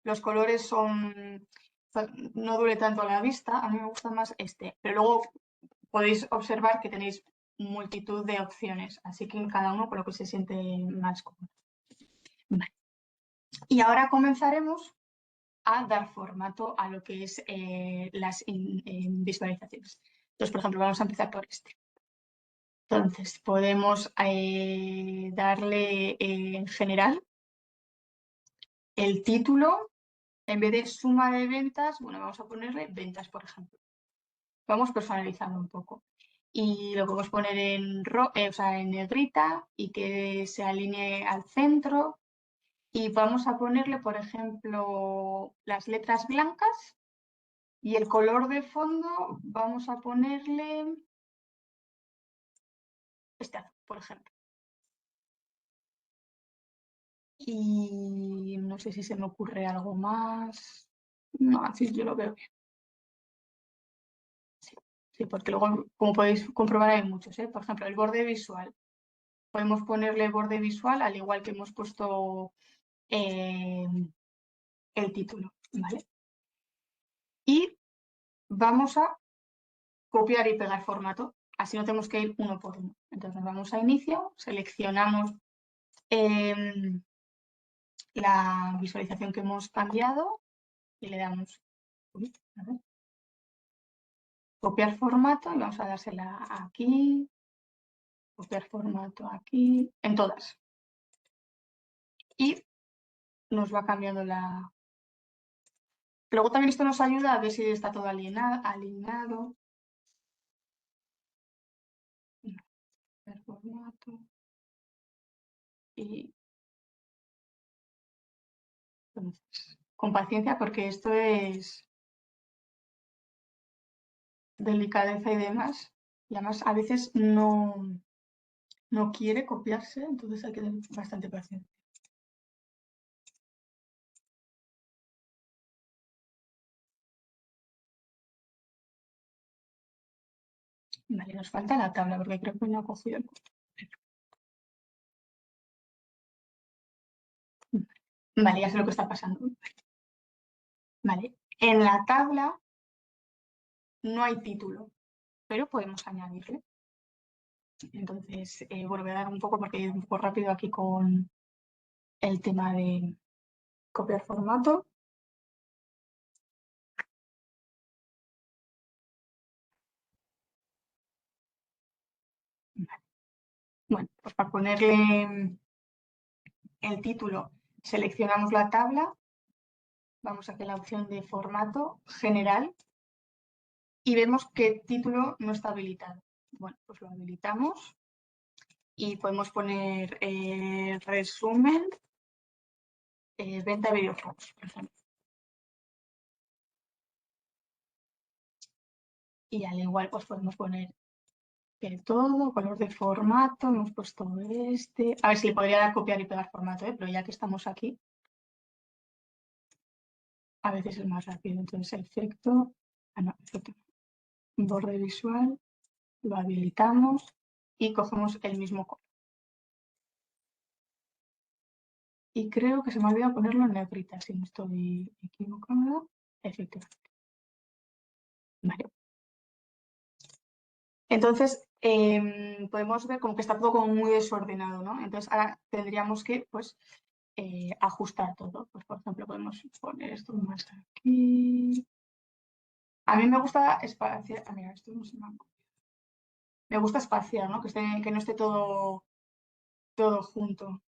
Los colores no duele tanto a la vista, a mí me gusta más este, pero luego podéis observar que tenéis multitud de opciones, así que cada uno con lo que se siente más cómodo. Vale. Y ahora comenzaremos a dar formato a lo que es las visualizaciones. Entonces, por ejemplo, vamos a empezar por este. Entonces, podemos darle en general el título En vez de suma de ventas, bueno, vamos a ponerle ventas, por ejemplo. Vamos personalizando un poco. Y lo podemos poner o sea, en negrita y que se alinee al centro. Y vamos a ponerle, por ejemplo, las letras blancas y el color de fondo vamos a ponerle este azul, por ejemplo. Y no sé si se me ocurre algo más. No, así yo lo veo bien. Sí, porque luego, como podéis comprobar, hay muchos, ¿eh? Por ejemplo, el borde visual. Podemos ponerle borde visual al igual que hemos puesto el título, ¿vale? Y vamos a copiar y pegar formato. Así no tenemos que ir uno por uno. Entonces vamos a inicio, seleccionamos la visualización que hemos cambiado y le damos copiar formato y vamos a dársela aquí, copiar formato aquí, en todas. Y nos va cambiando la... Luego también esto nos ayuda a ver si está todo alineado. Copiar formato. Y entonces, con paciencia porque esto es delicadeza y demás. Y además a veces no quiere copiarse, entonces hay que tener bastante paciencia. Vale, nos falta la tabla porque creo que no ha cogido el... Vale, ya sé lo que está pasando. Vale, en la tabla no hay título, pero podemos añadirle. Entonces, bueno, voy a dar un poco porque he un poco rápido aquí con el tema de copiar formato. Vale. Bueno, pues para ponerle el título, seleccionamos la tabla, vamos aquí a la opción de formato general y vemos que título no está habilitado. Bueno, pues lo habilitamos y podemos poner resumen, venta de videojuegos, por ejemplo. Y al igual pues podemos poner el todo, color de formato, hemos puesto este. A ver si le podría dar copiar y pegar formato, pero ya que estamos aquí, a veces es más rápido. Entonces efecto, efecto, borde visual, lo habilitamos y cogemos el mismo color. Y creo que se me ha olvidado ponerlo en negrita, si no estoy equivocada. Efectivamente. Vale. Entonces, podemos ver como que está todo como muy desordenado, ¿no? Entonces, ahora tendríamos que, pues, ajustar todo. Pues, por ejemplo, podemos poner esto más aquí. A mí me gusta espaciar. Ah, mira, esto no se me ha... Me gusta espaciar, ¿no? Que no esté todo junto.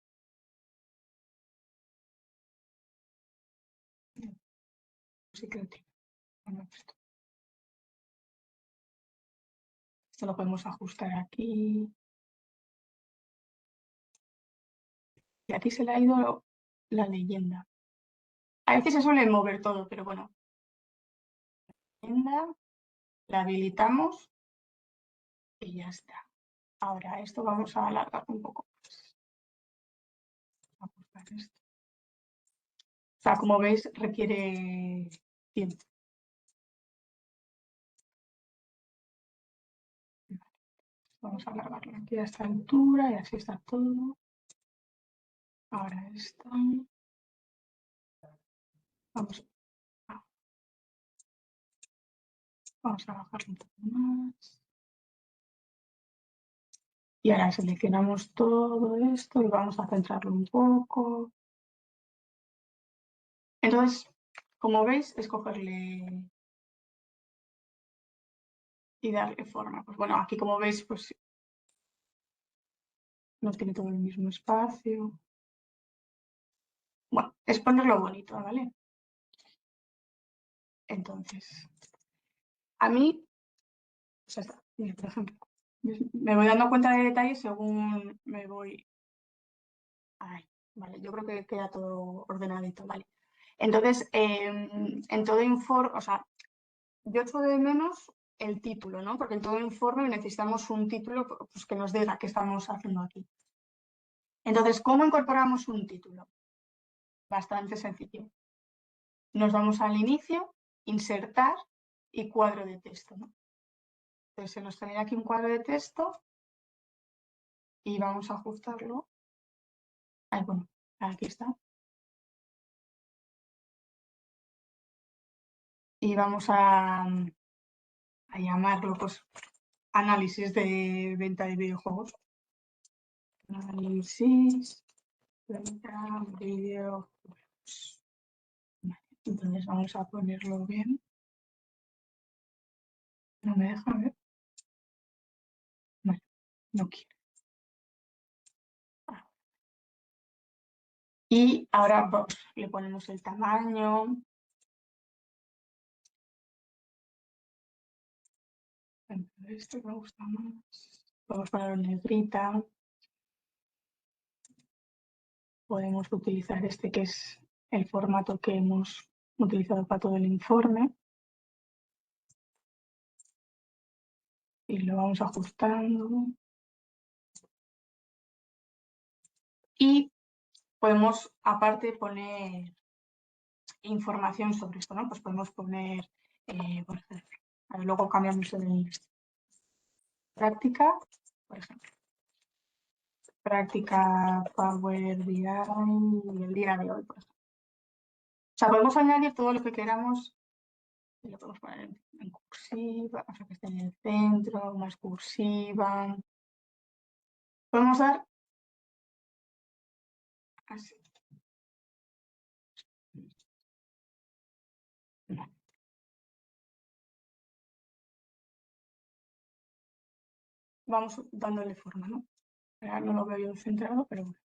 Sí que lo tiene. Bueno, esto lo podemos ajustar aquí. Y aquí se le ha ido la leyenda. A veces se suele mover todo, pero bueno. Leyenda, la habilitamos y ya está. Ahora esto vamos a alargar un poco más. Vamos a buscar esto. O sea, como veis, requiere tiempo. Vamos a alargarlo aquí a esta altura y así está todo. Ahora esto. Vamos a bajarlo un poco más. Y ahora seleccionamos todo esto y vamos a centrarlo un poco. Entonces, como veis, es cogerle y darle forma. Pues bueno, aquí como veis, pues no tiene todo el mismo espacio. Bueno, es ponerlo bonito, ¿vale? Entonces, a mí, pues ya está. Mira, por ejemplo, me voy dando cuenta de detalles según me voy. Ay, vale, yo creo que queda todo ordenadito, vale. Entonces, en todo informe, o sea, yo echo de menos el título, ¿no? Porque en todo informe necesitamos un título pues, que nos diga qué estamos haciendo aquí. Entonces, ¿cómo incorporamos un título? Bastante sencillo. Nos vamos al inicio, insertar y cuadro de texto, ¿no? Entonces, se nos genera aquí un cuadro de texto y vamos a ajustarlo. Ay, bueno, aquí está. Y vamos a llamarlo, pues, análisis de venta de videojuegos. Análisis de venta de videojuegos. Vale, entonces vamos a ponerlo bien. No me deja ver. Vale, no quiero. Y ahora pues, le ponemos el tamaño. Este me gusta más. Podemos ponerlo en negrita. Podemos utilizar este que es el formato que hemos utilizado para todo el informe. Y lo vamos ajustando. Y podemos aparte poner información sobre esto, ¿no? Pues podemos poner, por ejemplo, luego cambiamos el práctica, por ejemplo. Práctica Power BI el día de hoy, por ejemplo. O sea, podemos añadir todo lo que queramos y lo podemos poner en cursiva, o sea, que esté en el centro, más cursiva. Podemos dar así. Vamos dándole forma, ¿no? Ahora no lo veo yo centrado, pero bueno.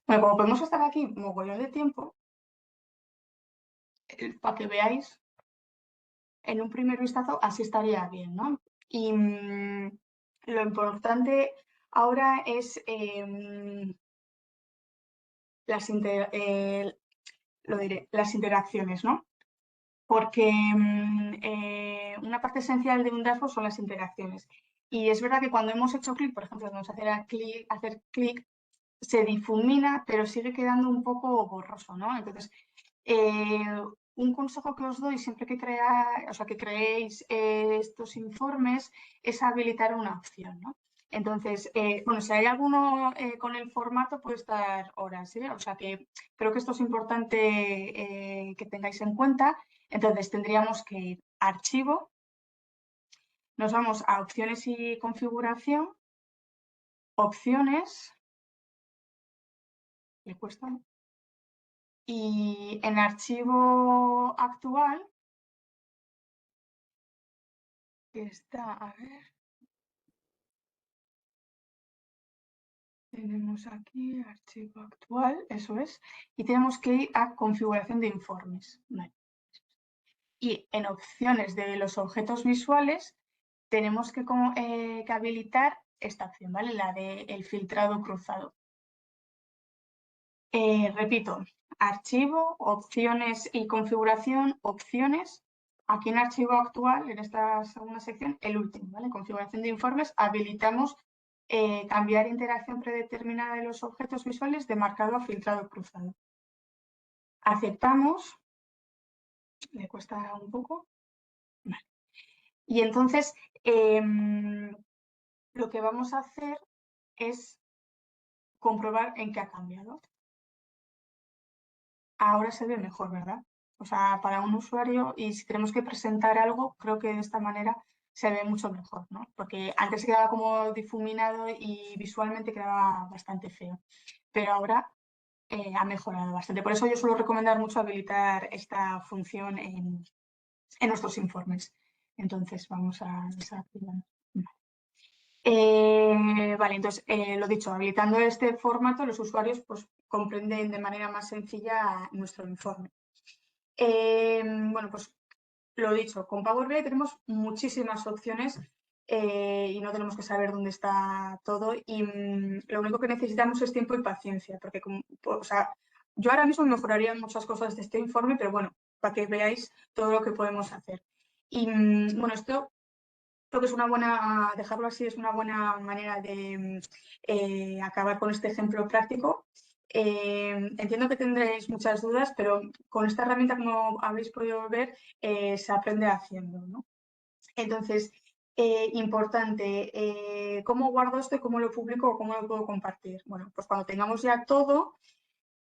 Bueno, como podemos estar aquí un mogollón de tiempo, para que veáis en un primer vistazo, así estaría bien, ¿no? Y lo importante ahora es las interacciones, ¿no? Porque una parte esencial de un dashboard son las interacciones. Y es verdad que cuando hemos hecho clic, por ejemplo, vamos a hacer clic, se difumina, pero sigue quedando un poco borroso, ¿no? Entonces, un consejo que os doy siempre que creéis estos informes es habilitar una opción, ¿no? Entonces, bueno, si hay alguno con el formato puede estar horas, ¿sí? O sea que creo que esto es importante que tengáis en cuenta. Entonces, tendríamos que ir a archivo, nos vamos a opciones y configuración, opciones, le cuesta, y en archivo actual, que está, a ver, tenemos aquí archivo actual, eso es, y tenemos que ir a configuración de informes. Vale. Y en opciones de los objetos visuales tenemos que habilitar esta opción, ¿vale? La del filtrado cruzado. Repito, archivo, opciones y configuración, opciones. Aquí en archivo actual, en esta segunda sección, el último, ¿vale? Configuración de informes, habilitamos cambiar interacción predeterminada de los objetos visuales de marcado a filtrado cruzado. Aceptamos, le cuesta un poco. Vale. Y entonces, lo que vamos a hacer es comprobar en qué ha cambiado. Ahora se ve mejor, ¿verdad? O sea, para un usuario, y si tenemos que presentar algo, creo que de esta manera se ve mucho mejor, ¿no? Porque antes quedaba como difuminado y visualmente quedaba bastante feo. Pero ahora ha mejorado bastante. Por eso yo suelo recomendar mucho habilitar esta función en nuestros informes. Entonces vamos a desactivar. Vale, entonces, lo dicho, habilitando este formato, los usuarios pues, comprenden de manera más sencilla nuestro informe. Bueno, pues lo dicho, con Power BI tenemos muchísimas opciones y no tenemos que saber dónde está todo y lo único que necesitamos es tiempo y paciencia, porque o sea, yo ahora mismo mejoraría muchas cosas de este informe, pero bueno, para que veáis todo lo que podemos hacer. Y bueno, esto creo que es una buena, dejarlo así, es una buena manera de acabar con este ejemplo práctico. Entiendo que tendréis muchas dudas, pero con esta herramienta, como habéis podido ver, se aprende haciendo, ¿no? Entonces, importante, ¿cómo guardo esto y cómo lo publico o cómo lo puedo compartir? Bueno, pues cuando tengamos ya todo,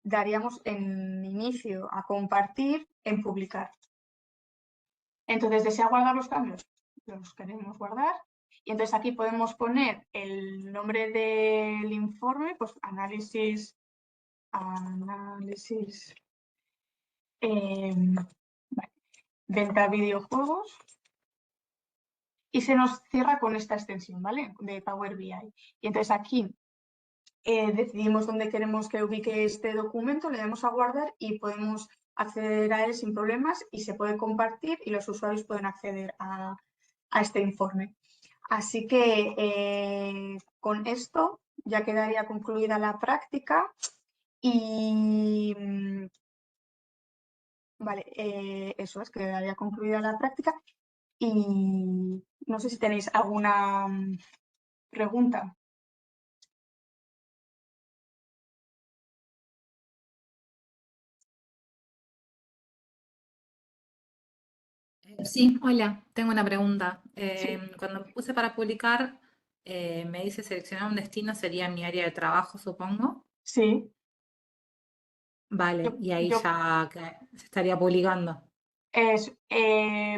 daríamos en inicio a compartir, en publicar. Entonces, ¿desea guardar los cambios? Los queremos guardar. Y entonces aquí podemos poner el nombre del informe, pues análisis, vale, venta videojuegos. Y se nos cierra con esta extensión, ¿vale? De Power BI. Y entonces aquí decidimos dónde queremos que ubique este documento, le damos a guardar y podemos acceder a él sin problemas y se puede compartir y los usuarios pueden acceder a este informe. Así que con esto ya quedaría concluida la práctica y vale, eso es, quedaría concluida la práctica y no sé si tenéis alguna pregunta. Sí, hola, tengo una pregunta. Sí, Cuando me puse para publicar, me dice seleccionar un destino, sería mi área de trabajo, supongo. sí. Vale, y ahí Yo ya se estaría publicando.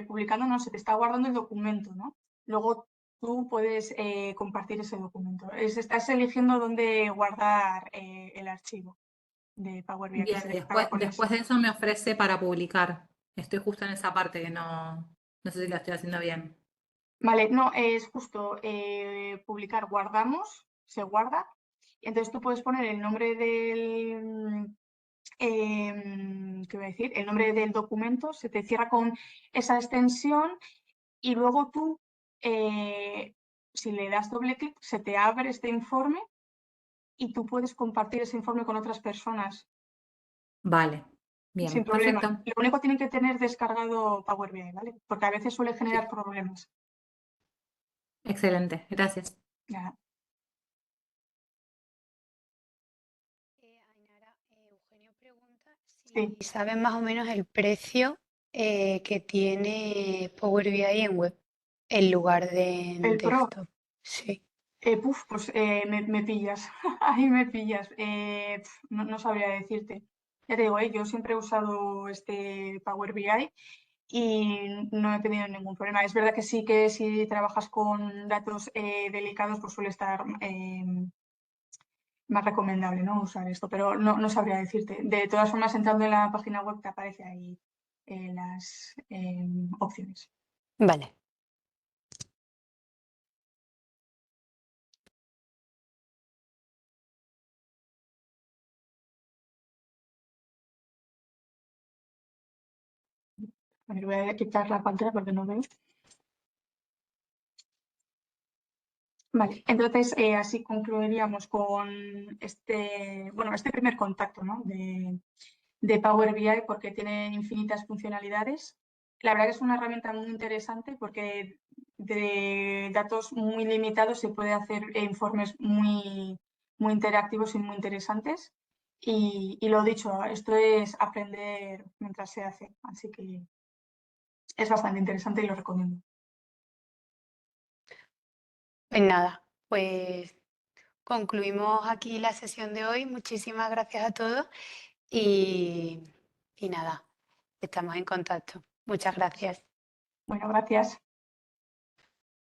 publicando no, se te está guardando el documento, ¿no? Luego tú puedes compartir ese documento. Estás eligiendo dónde guardar el archivo de Power BI que Bien, se y descarga con después eso. de eso me ofrece para publicar. Estoy justo en esa parte que no sé si la estoy haciendo bien. Vale, no, es justo publicar, guardamos, se guarda, y entonces tú puedes poner el nombre del, ¿qué voy a decir? El nombre del documento, se te cierra con esa extensión y luego tú, si le das doble clic, se te abre este informe y tú puedes compartir ese informe con otras personas Vale, sin bien, problema. perfecto. Lo único tienen que tener descargado Power BI, ¿vale? Porque a veces suele Sí, generar problemas. excelente, gracias. Ya. Ainara, Eugenio pregunta Sí, si saben más o menos el precio que tiene Power BI en web en lugar de en el Pro. desktop. Sí. Pues me pillas, ahí me pillas. No sabría decirte. Ya te digo, yo siempre he usado este Power BI y no he tenido ningún problema. Es verdad que sí que si trabajas con datos delicados, pues suele estar más recomendable, ¿no? Usar esto, pero no sabría decirte. De todas formas, entrando en la página web te aparece ahí las opciones. Vale. A ver, voy a quitar la pantalla porque no veo. Vale, entonces así concluiríamos con este primer contacto, ¿no? de Power BI porque tiene infinitas funcionalidades. La verdad que es una herramienta muy interesante porque de datos muy limitados se puede hacer informes muy interactivos y muy interesantes. Y lo dicho, esto es aprender mientras se hace, así que es bastante interesante y lo recomiendo. Pues nada, pues concluimos aquí la sesión de hoy. Muchísimas gracias a todos y, y nada, estamos en contacto. Muchas gracias. Bueno, gracias.